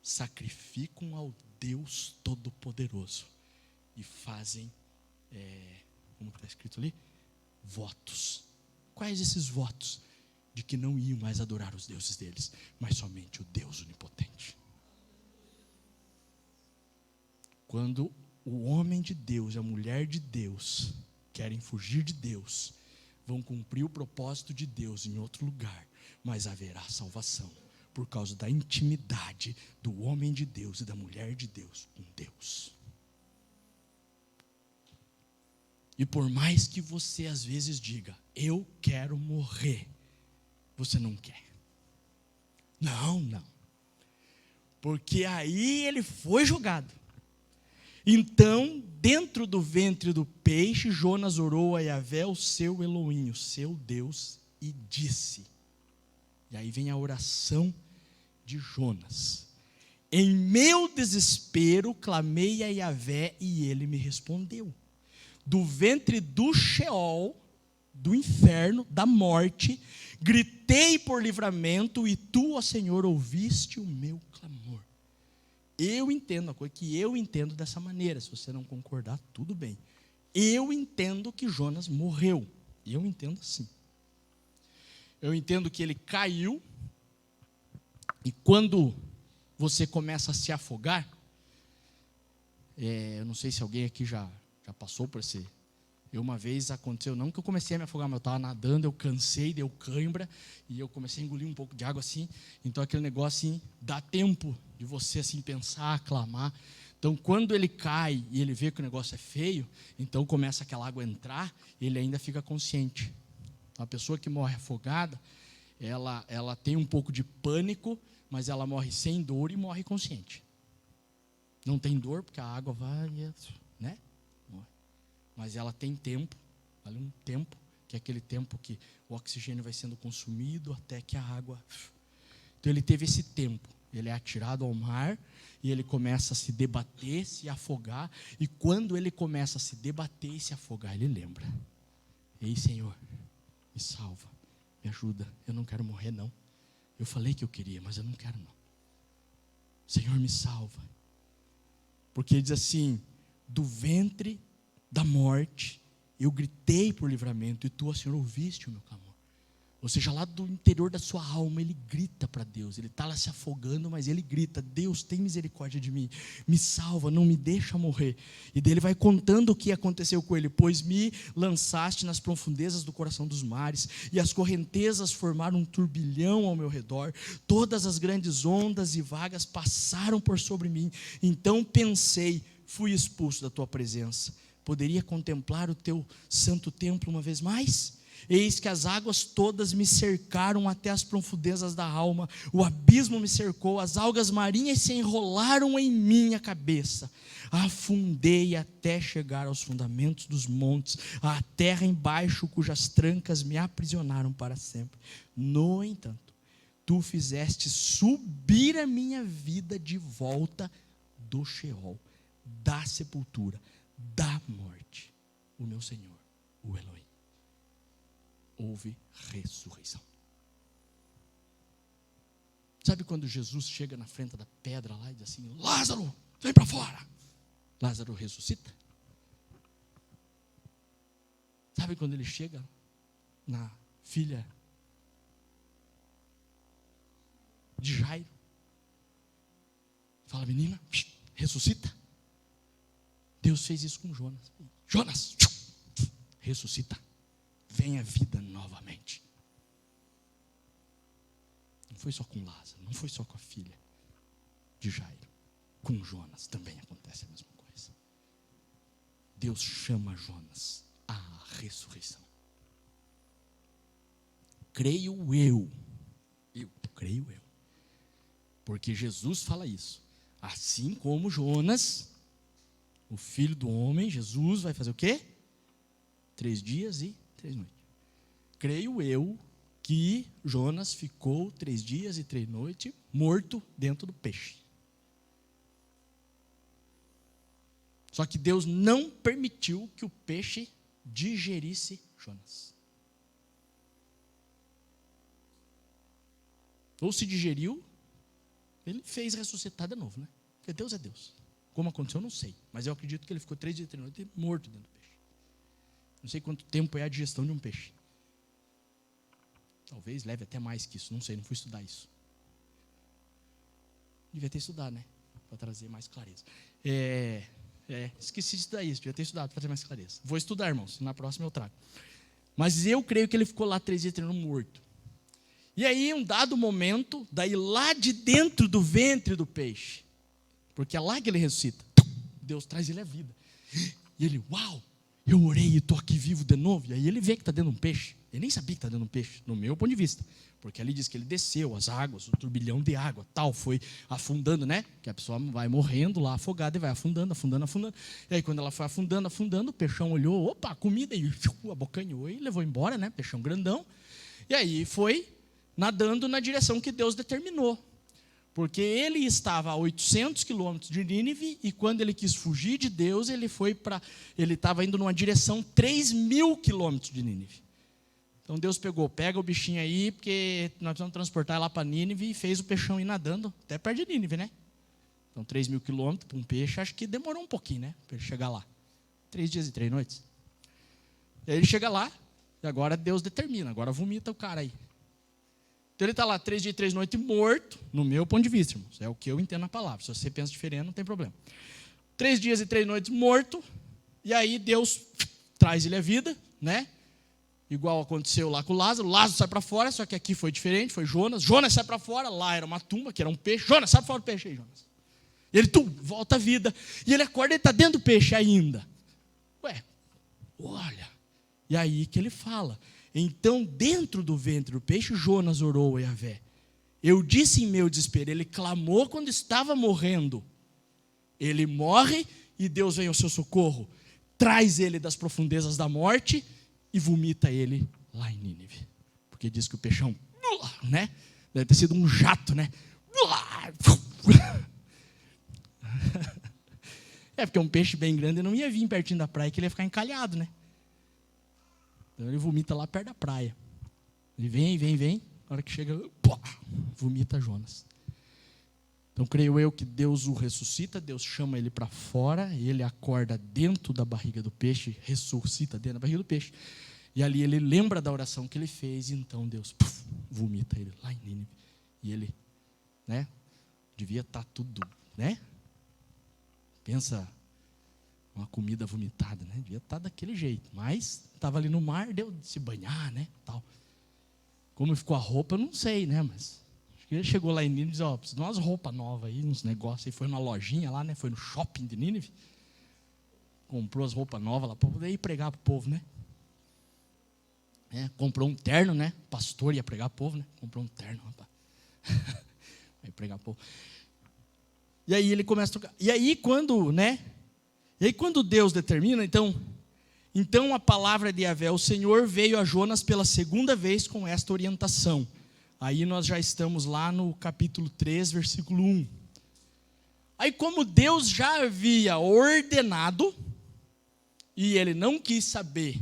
sacrificam ao Deus Todo-Poderoso e fazem, como está escrito ali? Votos. Quais esses votos? De que não iam mais adorar os deuses deles, mas somente o Deus onipotente. Quando o homem de Deus e a mulher de Deus querem fugir de Deus, vão cumprir o propósito de Deus em outro lugar, mas haverá salvação, por causa da intimidade do homem de Deus e da mulher de Deus com Deus. E por mais que você às vezes diga, eu quero morrer, você não quer. Não. Porque aí ele foi jogado. Então, dentro do ventre do peixe, Jonas orou a Yahvé, o seu Elohim, o seu Deus, e disse. E aí vem a oração de Jonas. Em meu desespero, clamei a Yahvé e ele me respondeu. Do ventre do Sheol, do inferno, da morte, gritei por livramento e tu, ó Senhor, ouviste o meu clamor. Eu entendo, a coisa que eu entendo dessa maneira. Se você não concordar, tudo bem. Eu entendo que Jonas morreu. Eu entendo assim. Eu entendo que ele caiu. E quando você começa a se afogar, eu não sei se alguém aqui já passou por esse. Uma vez aconteceu, não que eu comecei a me afogar, mas eu estava nadando, eu cansei, deu cãibra, e eu comecei a engolir um pouco de água assim. Então aquele negócio assim, dá tempo de você assim pensar, clamar. Então quando ele cai e ele vê que o negócio é feio, então começa aquela água a entrar, ele ainda fica consciente. A pessoa que morre afogada, ela tem um pouco de pânico, mas ela morre sem dor e morre consciente. Não tem dor porque a água vai, né? Mas ela tem tempo, vale um tempo, que é aquele tempo que o oxigênio vai sendo consumido até que a água. Então ele teve esse tempo, ele é atirado ao mar e ele começa a se debater, se afogar, e quando ele começa a se debater e se afogar, ele lembra: ei Senhor, me salva, me ajuda, eu não quero morrer não. Eu falei que eu queria, mas eu não quero não. Senhor, me salva. Porque ele diz assim: do ventre da morte, eu gritei por livramento, e tu, ó Senhor, ouviste o meu clamor. Ou seja, lá do interior da sua alma, ele grita para Deus, ele está lá se afogando, mas ele grita: Deus, tem misericórdia de mim, me salva, não me deixa morrer. E daí ele vai contando o que aconteceu com ele: pois me lançaste nas profundezas do coração dos mares, e as correntezas formaram um turbilhão ao meu redor, todas as grandes ondas e vagas passaram por sobre mim. Então pensei, fui expulso da tua presença. Poderia contemplar o teu santo templo uma vez mais? Eis que as águas todas me cercaram até as profundezas da alma, o abismo me cercou, as algas marinhas se enrolaram em minha cabeça. Afundei até chegar aos fundamentos dos montes, à terra embaixo, cujas trancas me aprisionaram para sempre. No entanto, tu fizeste subir a minha vida de volta do Sheol, da sepultura, da morte. O meu Senhor, o Elohim. Houve ressurreição. Sabe quando Jesus chega na frente da pedra lá e diz assim: Lázaro, vem para fora. Lázaro ressuscita. Sabe quando ele chega na filha de Jairo, fala: menina, ressuscita. Deus fez isso com Jonas. Jonas, ressuscita. Vem a vida novamente. Não foi só com Lázaro, não foi só com a filha de Jairo. Com Jonas também acontece a mesma coisa. Deus chama Jonas à ressurreição. Creio eu. Creio eu. Porque Jesus fala isso. Assim como Jonas, o filho do homem, Jesus vai fazer o quê? 3 dias e 3 noites. Creio eu que Jonas ficou 3 dias e 3 noites morto dentro do peixe. Só que Deus não permitiu que o peixe digerisse Jonas. Ou se digeriu, ele fez ressuscitar de novo, né? Porque Deus é Deus. Como aconteceu, eu não sei. Mas eu acredito que ele ficou 3 dias e 3 noites morto dentro do peixe. Não sei quanto tempo é a digestão de um peixe. Talvez leve até mais que isso, não sei, não fui estudar isso. Devia ter estudado, né? Para trazer mais clareza. Esqueci de estudar isso, devia ter estudado para trazer mais clareza. Vou estudar, irmãos, na próxima eu trago. Mas eu creio que ele ficou lá 3 dias e 3 noites morto. E aí, um dado momento, daí lá de dentro do ventre do peixe, porque é lá que ele ressuscita, Deus traz ele à vida. E ele, uau, eu orei e estou aqui vivo de novo. E aí ele vê que está dentro de um peixe. Ele nem sabia que está dentro de um peixe, no meu ponto de vista. Porque ali diz que ele desceu, as águas, o turbilhão de água, tal, foi afundando, né? Que a pessoa vai morrendo lá afogada e vai afundando, afundando, afundando. E aí quando ela foi afundando, afundando, o peixão olhou, opa, comida, e abocanhou e levou embora, né? Peixão grandão. E aí foi nadando na direção que Deus determinou. Porque ele estava a 800 quilômetros de Nínive, e quando ele quis fugir de Deus, ele estava indo numa direção 3.000 quilômetros de Nínive. Então Deus pega o bichinho aí, porque nós precisamos transportar lá para Nínive, e fez o peixão ir nadando, até perto de Nínive, né? Então 3.000 quilômetros para um peixe, acho que demorou um pouquinho, né? Para ele chegar lá. 3 dias e 3 noites. E aí ele chega lá, e agora Deus determina, agora vomita o cara aí. Então ele está lá 3 dias e 3 noites morto, no meu ponto de vista, irmãos. É o que eu entendo na palavra. Se você pensa diferente, não tem problema. 3 dias e 3 noites morto, e aí Deus traz ele à vida, né? Igual aconteceu lá com o Lázaro. Lázaro sai para fora, só que aqui foi diferente, foi Jonas. Jonas sai para fora, lá era uma tumba, que era um peixe. Jonas, sai para fora do peixe aí, Jonas. E ele, volta à vida. E ele acorda e está dentro do peixe ainda. Ué, olha. E aí que ele fala... Então, dentro do ventre do peixe, Jonas orou a Yahvé. Eu disse em meu desespero, ele clamou quando estava morrendo. Ele morre e Deus vem ao seu socorro. Traz ele das profundezas da morte e vomita ele lá em Nínive. Porque diz que o peixão, né? Deve ter sido um jato, né? É, porque um peixe bem grande não ia vir pertinho da praia, que ele ia ficar encalhado, né? Então ele vomita lá perto da praia. Ele vem. Na hora que chega, vomita Jonas. Então creio eu que Deus o ressuscita, Deus chama ele para fora, ele acorda dentro da barriga do peixe, ressuscita dentro da barriga do peixe. E ali ele lembra da oração que ele fez, e então Deus vomita ele lá em Nínive. E ele, né, devia estar tudo, né? Pensa... uma comida vomitada, né? Devia estar daquele jeito. Mas estava ali no mar, deu de se banhar, né? Tal. Como ficou a roupa, eu não sei, né? Mas acho que ele chegou lá em Nínive e disse, ó, precisa de umas roupas novas aí, uns negócios. Aí foi numa lojinha lá, né? Foi no shopping de Nínive. Comprou as roupas novas lá para poder ir pregar para o povo, né? Comprou um terno, né? O pastor ia pregar para o povo, né? Comprou um terno, rapaz. Vai pregar para o povo. E aí ele começa a tocar. E aí quando, né? E aí quando Deus determina, então a palavra de Yahvé, o Senhor veio a Jonas pela segunda vez com esta orientação. Aí nós já estamos lá no capítulo 3, versículo 1. Aí como Deus já havia ordenado, e ele não quis saber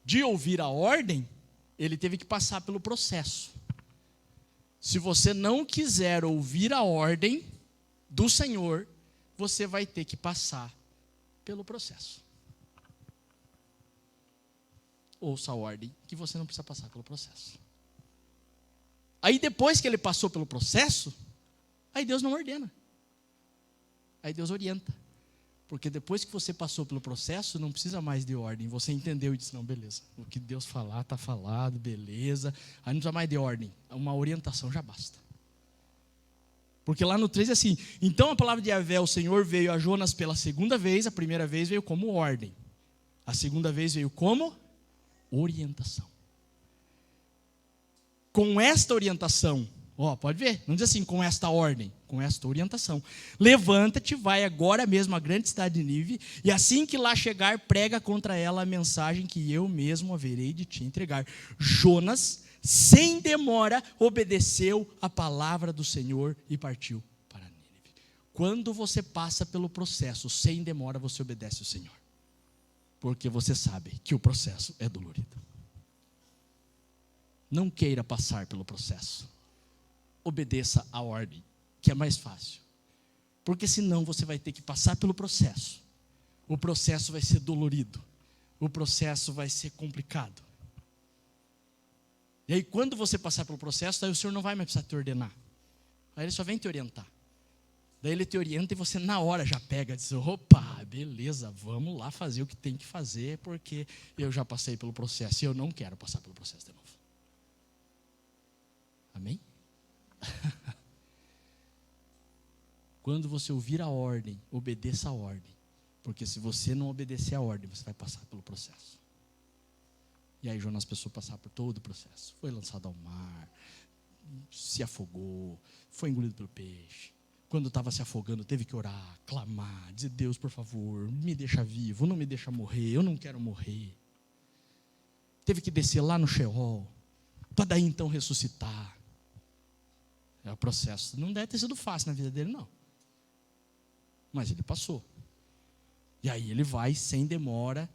de ouvir a ordem, ele teve que passar pelo processo. Se você não quiser ouvir a ordem do Senhor, você vai ter que passar pelo processo. Ouça a ordem, que você não precisa passar pelo processo. Aí depois que ele passou pelo processo, aí Deus não ordena. Aí Deus orienta. Porque depois que você passou pelo processo, não precisa mais de ordem. Você entendeu e disse, não, beleza. O que Deus falar, está falado, beleza. Aí não precisa mais de ordem. Uma orientação já basta. Porque lá no 3 é assim, então a palavra de Yahvé, o Senhor veio a Jonas pela segunda vez, a primeira vez veio como ordem. A segunda vez veio como orientação. Com esta orientação, pode ver, não diz assim, com esta ordem, com esta orientação. Levanta-te, vai agora mesmo à grande cidade de Nínive, e assim que lá chegar, prega contra ela a mensagem que eu mesmo haverei de te entregar. Jonas, sem demora, obedeceu a palavra do Senhor e partiu para Nínive. Quando você passa pelo processo, sem demora, você obedece o Senhor. Porque você sabe que o processo é dolorido. Não queira passar pelo processo. Obedeça a ordem, que é mais fácil. Porque senão você vai ter que passar pelo processo. O processo vai ser dolorido. O processo vai ser complicado. E aí quando você passar pelo processo, aí o Senhor não vai mais precisar te ordenar. Aí Ele só vem te orientar. Daí Ele te orienta e você na hora já pega e diz, opa, beleza, vamos lá fazer o que tem que fazer, porque eu já passei pelo processo e eu não quero passar pelo processo de novo. Amém? Quando você ouvir a ordem, obedeça a ordem. Porque se você não obedecer a ordem, você vai passar pelo processo. E aí Jonas precisou passar por todo o processo. Foi lançado ao mar, se afogou, foi engolido pelo peixe. Quando estava se afogando, teve que orar, clamar, dizer, Deus, por favor, me deixa vivo, não me deixa morrer, eu não quero morrer. Teve que descer lá no Sheol, para daí então ressuscitar. É o processo. Não deve ter sido fácil na vida dele, não. Mas ele passou. E aí ele vai sem demora.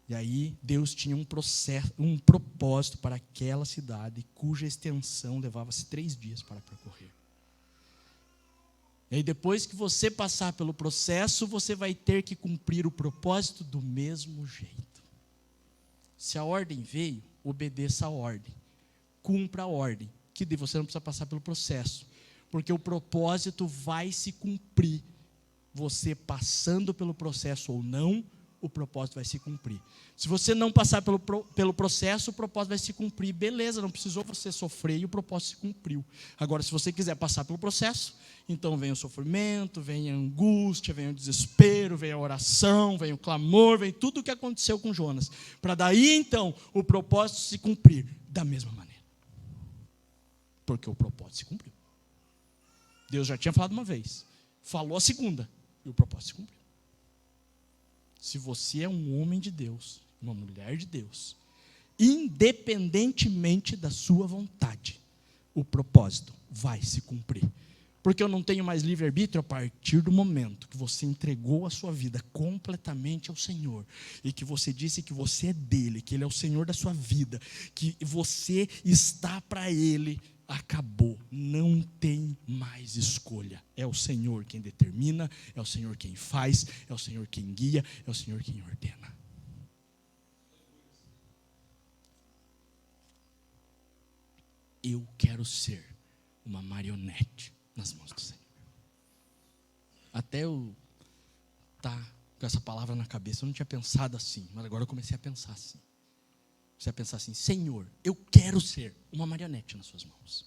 E aí Deus tinha um propósito para aquela cidade, cuja extensão levava-se 3 dias para percorrer. E aí depois que você passar pelo processo, você vai ter que cumprir o propósito do mesmo jeito. Se a ordem veio, obedeça a ordem. Cumpra a ordem, que você não precisa passar pelo processo. Porque o propósito vai se cumprir. Você passando pelo processo ou não, o propósito vai se cumprir. Se você não passar pelo processo, o propósito vai se cumprir. Beleza, não precisou você sofrer e o propósito se cumpriu. Agora, se você quiser passar pelo processo, então vem o sofrimento, vem a angústia, vem o desespero, vem a oração, vem o clamor, vem tudo o que aconteceu com Jonas. Para daí, então, o propósito se cumprir da mesma maneira. Porque o propósito se cumpriu. Deus já tinha falado uma vez, falou a segunda, e o propósito se cumpriu. Se você é um homem de Deus, uma mulher de Deus, independentemente da sua vontade, o propósito vai se cumprir. Porque eu não tenho mais livre-arbítrio a partir do momento que você entregou a sua vida completamente ao Senhor, e que você disse que você é dele, que ele é o Senhor da sua vida, que você está para ele. Acabou, não tem mais escolha. É o Senhor quem determina, é o Senhor quem faz, é o Senhor quem guia, é o Senhor quem ordena. Eu quero ser uma marionete nas mãos do Senhor. Até eu estar com essa palavra na cabeça, eu não tinha pensado assim, mas agora eu comecei a pensar assim. Você vai pensar assim, Senhor, eu quero ser uma marionete nas suas mãos.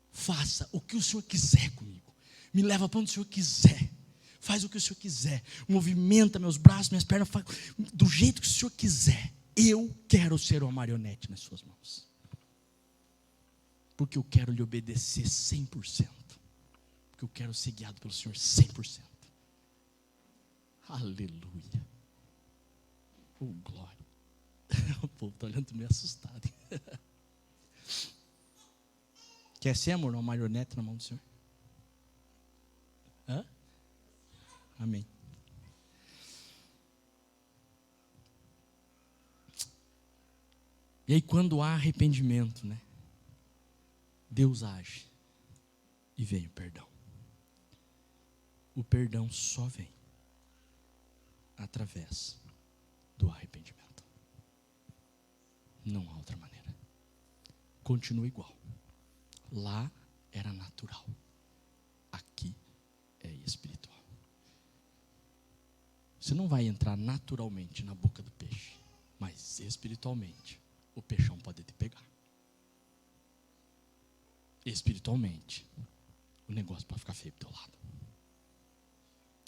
Faça o que o Senhor quiser comigo. Me leva para onde o Senhor quiser. Faz o que o Senhor quiser. Movimenta meus braços, minhas pernas, do jeito que o Senhor quiser. Eu quero ser uma marionete nas suas mãos. Porque eu quero lhe obedecer 100%. Porque eu quero ser guiado pelo Senhor 100%. Aleluia. Oh, glória. O povo está olhando meio assustado. Quer ser, amor, uma marionete na mão do Senhor? Hã? Amém. E aí quando há arrependimento, né? Deus age. E vem o perdão. O perdão só vem através do arrependimento. Não há outra maneira. Continua igual. Lá era natural. Aqui é espiritual. Você não vai entrar naturalmente na boca do peixe, mas espiritualmente o peixão pode te pegar. Espiritualmente o negócio pode ficar feio do teu lado.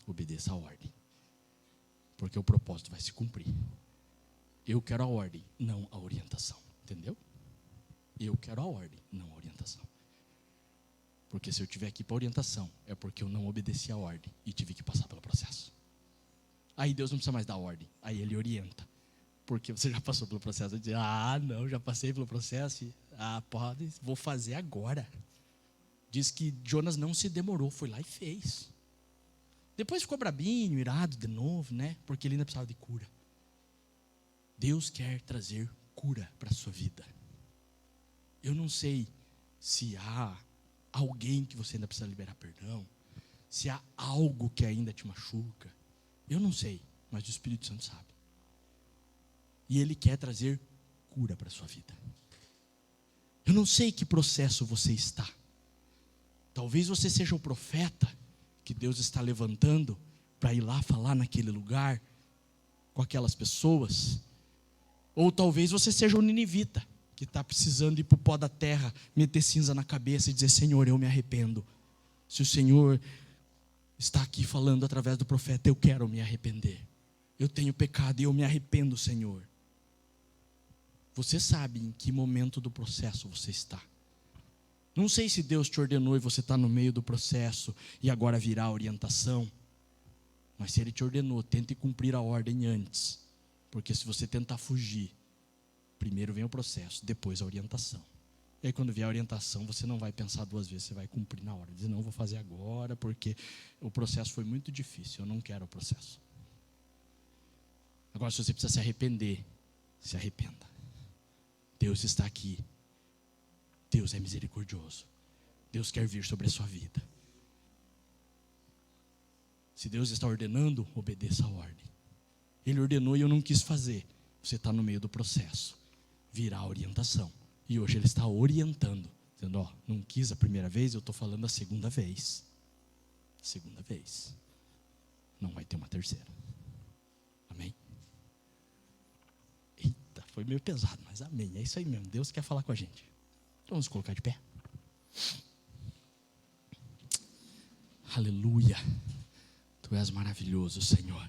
Obedeça a ordem, porque o propósito vai se cumprir. Eu quero a ordem, não a orientação. Entendeu? Eu quero a ordem, não a orientação. Porque se eu estiver aqui para orientação, é porque eu não obedeci a ordem e tive que passar pelo processo. Aí Deus não precisa mais dar ordem, aí Ele orienta. Porque você já passou pelo processo. Diz, não, já passei pelo processo. Pode, vou fazer agora. Diz que Jonas não se demorou, foi lá e fez. Depois ficou brabinho, irado de novo, né? Porque ele ainda precisava de cura. Deus quer trazer cura para a sua vida. Eu não sei se há alguém que você ainda precisa liberar perdão, se há algo que ainda te machuca. Eu não sei, mas o Espírito Santo sabe. E Ele quer trazer cura para a sua vida. Eu não sei que processo você está. Talvez você seja o profeta que Deus está levantando para ir lá falar naquele lugar com aquelas pessoas. Ou talvez você seja o ninivita que está precisando ir para o pó da terra, meter cinza na cabeça e dizer: Senhor, eu me arrependo. Se o Senhor está aqui falando através do profeta, eu quero me arrepender. Eu tenho pecado e eu me arrependo, Senhor. Você sabe em que momento do processo você está. Não sei se Deus te ordenou e você está no meio do processo e agora virá a orientação. Mas se Ele te ordenou, tente cumprir a ordem antes. Porque se você tentar fugir, primeiro vem o processo, depois a orientação. E aí quando vier a orientação, você não vai pensar duas vezes, você vai cumprir na hora. Dizer: não, vou fazer agora porque o processo foi muito difícil, eu não quero o processo. Agora, se você precisa se arrepender, se arrependa. Deus está aqui. Deus é misericordioso. Deus quer vir sobre a sua vida. Se Deus está ordenando, obedeça a ordem. Ele ordenou e eu não quis fazer. Você está no meio do processo. Virá a orientação. E hoje Ele está orientando. Dizendo: ó, não quis a primeira vez, eu estou falando a segunda vez. Segunda vez. Não vai ter uma terceira. Amém? Eita, foi meio pesado, mas amém. É isso aí mesmo. Deus quer falar com a gente. Então vamos colocar de pé. Aleluia. Tu és maravilhoso, Senhor.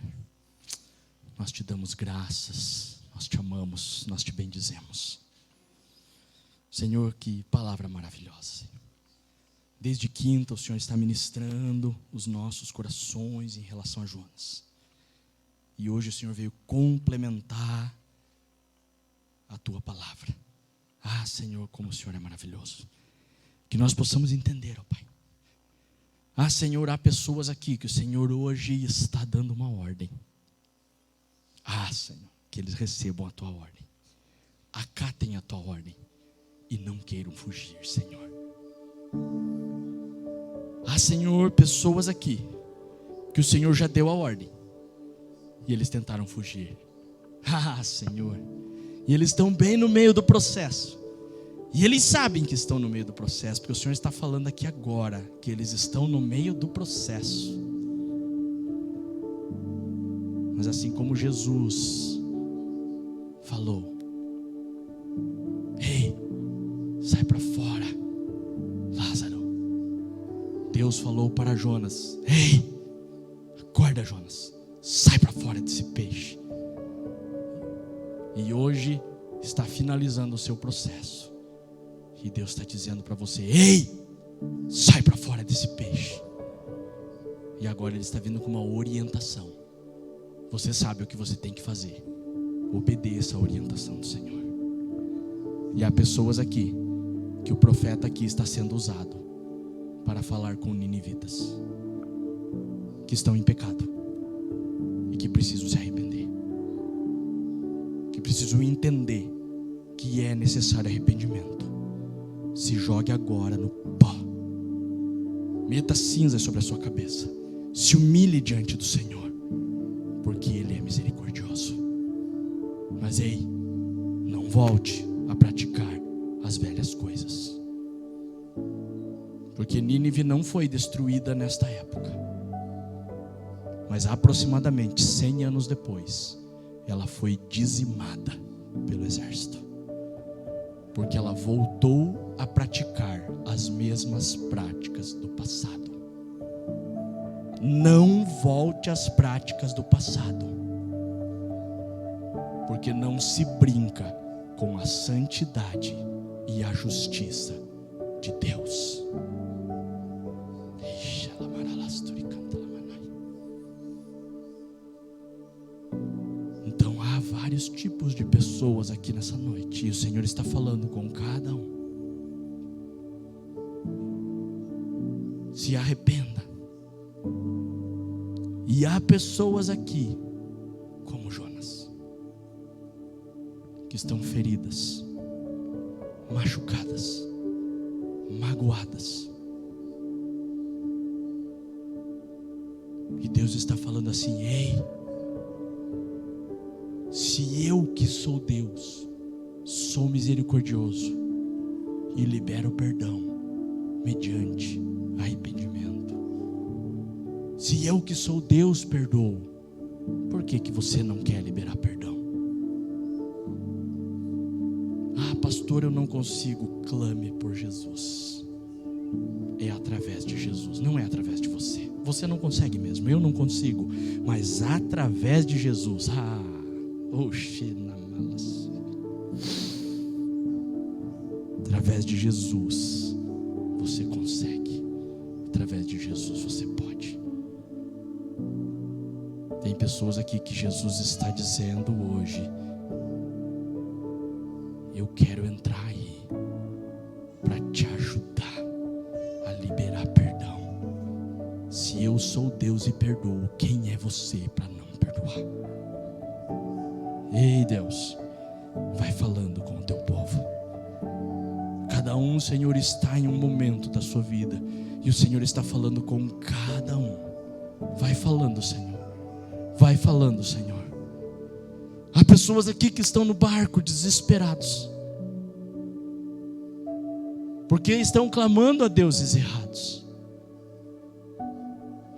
Nós te damos graças, nós te amamos, nós te bendizemos. Senhor, que palavra maravilhosa. Desde quinta o Senhor está ministrando os nossos corações em relação a Jonas. E hoje o Senhor veio complementar a tua palavra. Ah, Senhor, como o Senhor é maravilhoso. Que nós possamos entender, ó Pai. Ah, Senhor, há pessoas aqui que o Senhor hoje está dando uma ordem. Ah, Senhor, que eles recebam a tua ordem. Acatem a tua ordem e não queiram fugir, Senhor. Ah, Senhor, pessoas aqui que o Senhor já deu a ordem e eles tentaram fugir. Ah, Senhor, e eles estão bem no meio do processo. E eles sabem que estão no meio do processo, porque o Senhor está falando aqui agora que eles estão no meio do processo. Mas assim como Jesus falou: ei, sai para fora, Lázaro. Deus falou para Jonas: ei, acorda, Jonas, sai para fora desse peixe. E hoje está finalizando o seu processo. E Deus está dizendo para você: ei, sai para fora desse peixe. E agora Ele está vindo com uma orientação. Você sabe o que você tem que fazer. Obedeça a orientação do Senhor. E há pessoas aqui que o profeta aqui está sendo usado para falar com ninivitas que estão em pecado e que precisam se arrepender, que precisam entender que é necessário arrependimento. Se jogue agora no pó. Meta cinzas sobre a sua cabeça. Se humilhe diante do Senhor, porque Ele é misericordioso. Mas ei, não volte a praticar as velhas coisas. Porque Nínive não foi destruída nesta época, mas aproximadamente 100 anos depois, ela foi dizimada pelo exército. Porque ela voltou a praticar as mesmas práticas do passado. Não volte às práticas do passado, porque não se brinca com a santidade e a justiça de Deus. Então há vários tipos de pessoas aqui nessa noite, e o Senhor está falando com cada um. Se arrependa. E há pessoas aqui como Jonas, que estão feridas, machucadas, magoadas. E Deus está falando assim: ei, se eu que sou Deus, sou misericordioso e libero perdão mediante arrependimento. Se eu que sou Deus perdoo, por que você não quer liberar perdão? Ah, pastor, eu não consigo. Clame por Jesus. É através de Jesus, não é através de você. Você não consegue mesmo, eu não consigo. Mas através de Jesus. Através de Jesus você consegue. Através de Jesus você pode. Tem pessoas aqui que Jesus está dizendo hoje: eu quero entrar aí para te ajudar a liberar perdão. Se eu sou Deus e perdoo, quem é você para não perdoar? Ei, Deus, vai falando com o teu povo. Cada um, Senhor, está em um momento da sua vida e o Senhor está falando com cada um. Vai falando, Senhor. Vai falando, Senhor. Há pessoas aqui que estão no barco desesperados, porque estão clamando a deuses errados.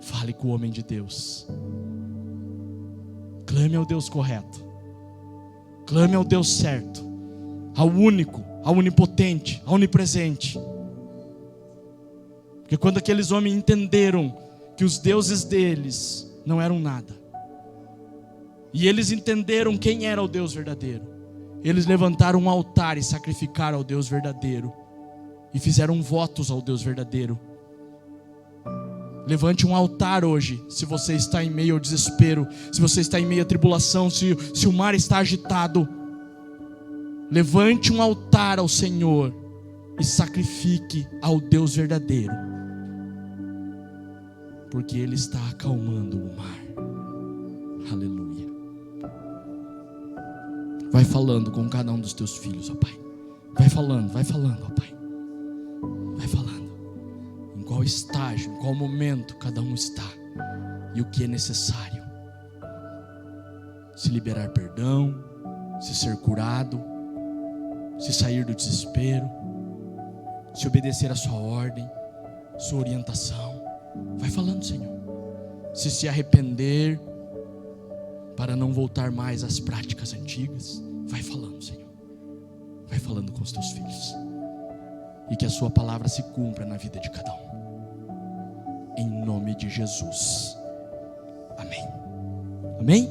Fale com o homem de Deus. Clame ao Deus correto. Clame ao Deus certo, ao único, ao onipotente, ao onipresente. Porque quando aqueles homens entenderam que os deuses deles não eram nada, e eles entenderam quem era o Deus verdadeiro, eles levantaram um altar e sacrificaram ao Deus verdadeiro, e fizeram votos ao Deus verdadeiro. Levante um altar hoje, se você está em meio ao desespero, se você está em meio à tribulação, se o mar está agitado. Levante um altar ao Senhor e sacrifique ao Deus verdadeiro, porque Ele está acalmando o mar. Aleluia. Vai falando com cada um dos teus filhos, ó Pai. Vai falando, ó Pai. Vai falando. Em qual estágio, em qual momento cada um está e o que é necessário. Se liberar perdão, se ser curado, se sair do desespero, se obedecer a sua ordem, sua orientação. Vai falando, Senhor. Se arrepender para não voltar mais às práticas antigas. Vai falando, Senhor. Vai falando com os teus filhos. E que a sua palavra se cumpra na vida de cada um. Em nome de Jesus. Amém. Amém?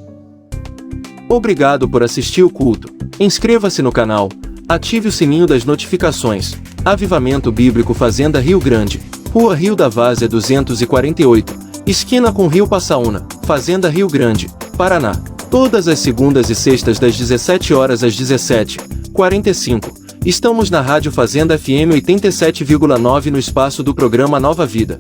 Obrigado por assistir o culto. Inscreva-se no canal. Ative o sininho das notificações. Avivamento Bíblico Fazenda Rio Grande. Rua Rio da Várzea 248. Esquina com Rio Passaúna. Fazenda Rio Grande, Paraná. Todas as segundas e sextas das 17 horas às 17h45. Estamos na Rádio Fazenda FM 87,9 no espaço do programa Nova Vida.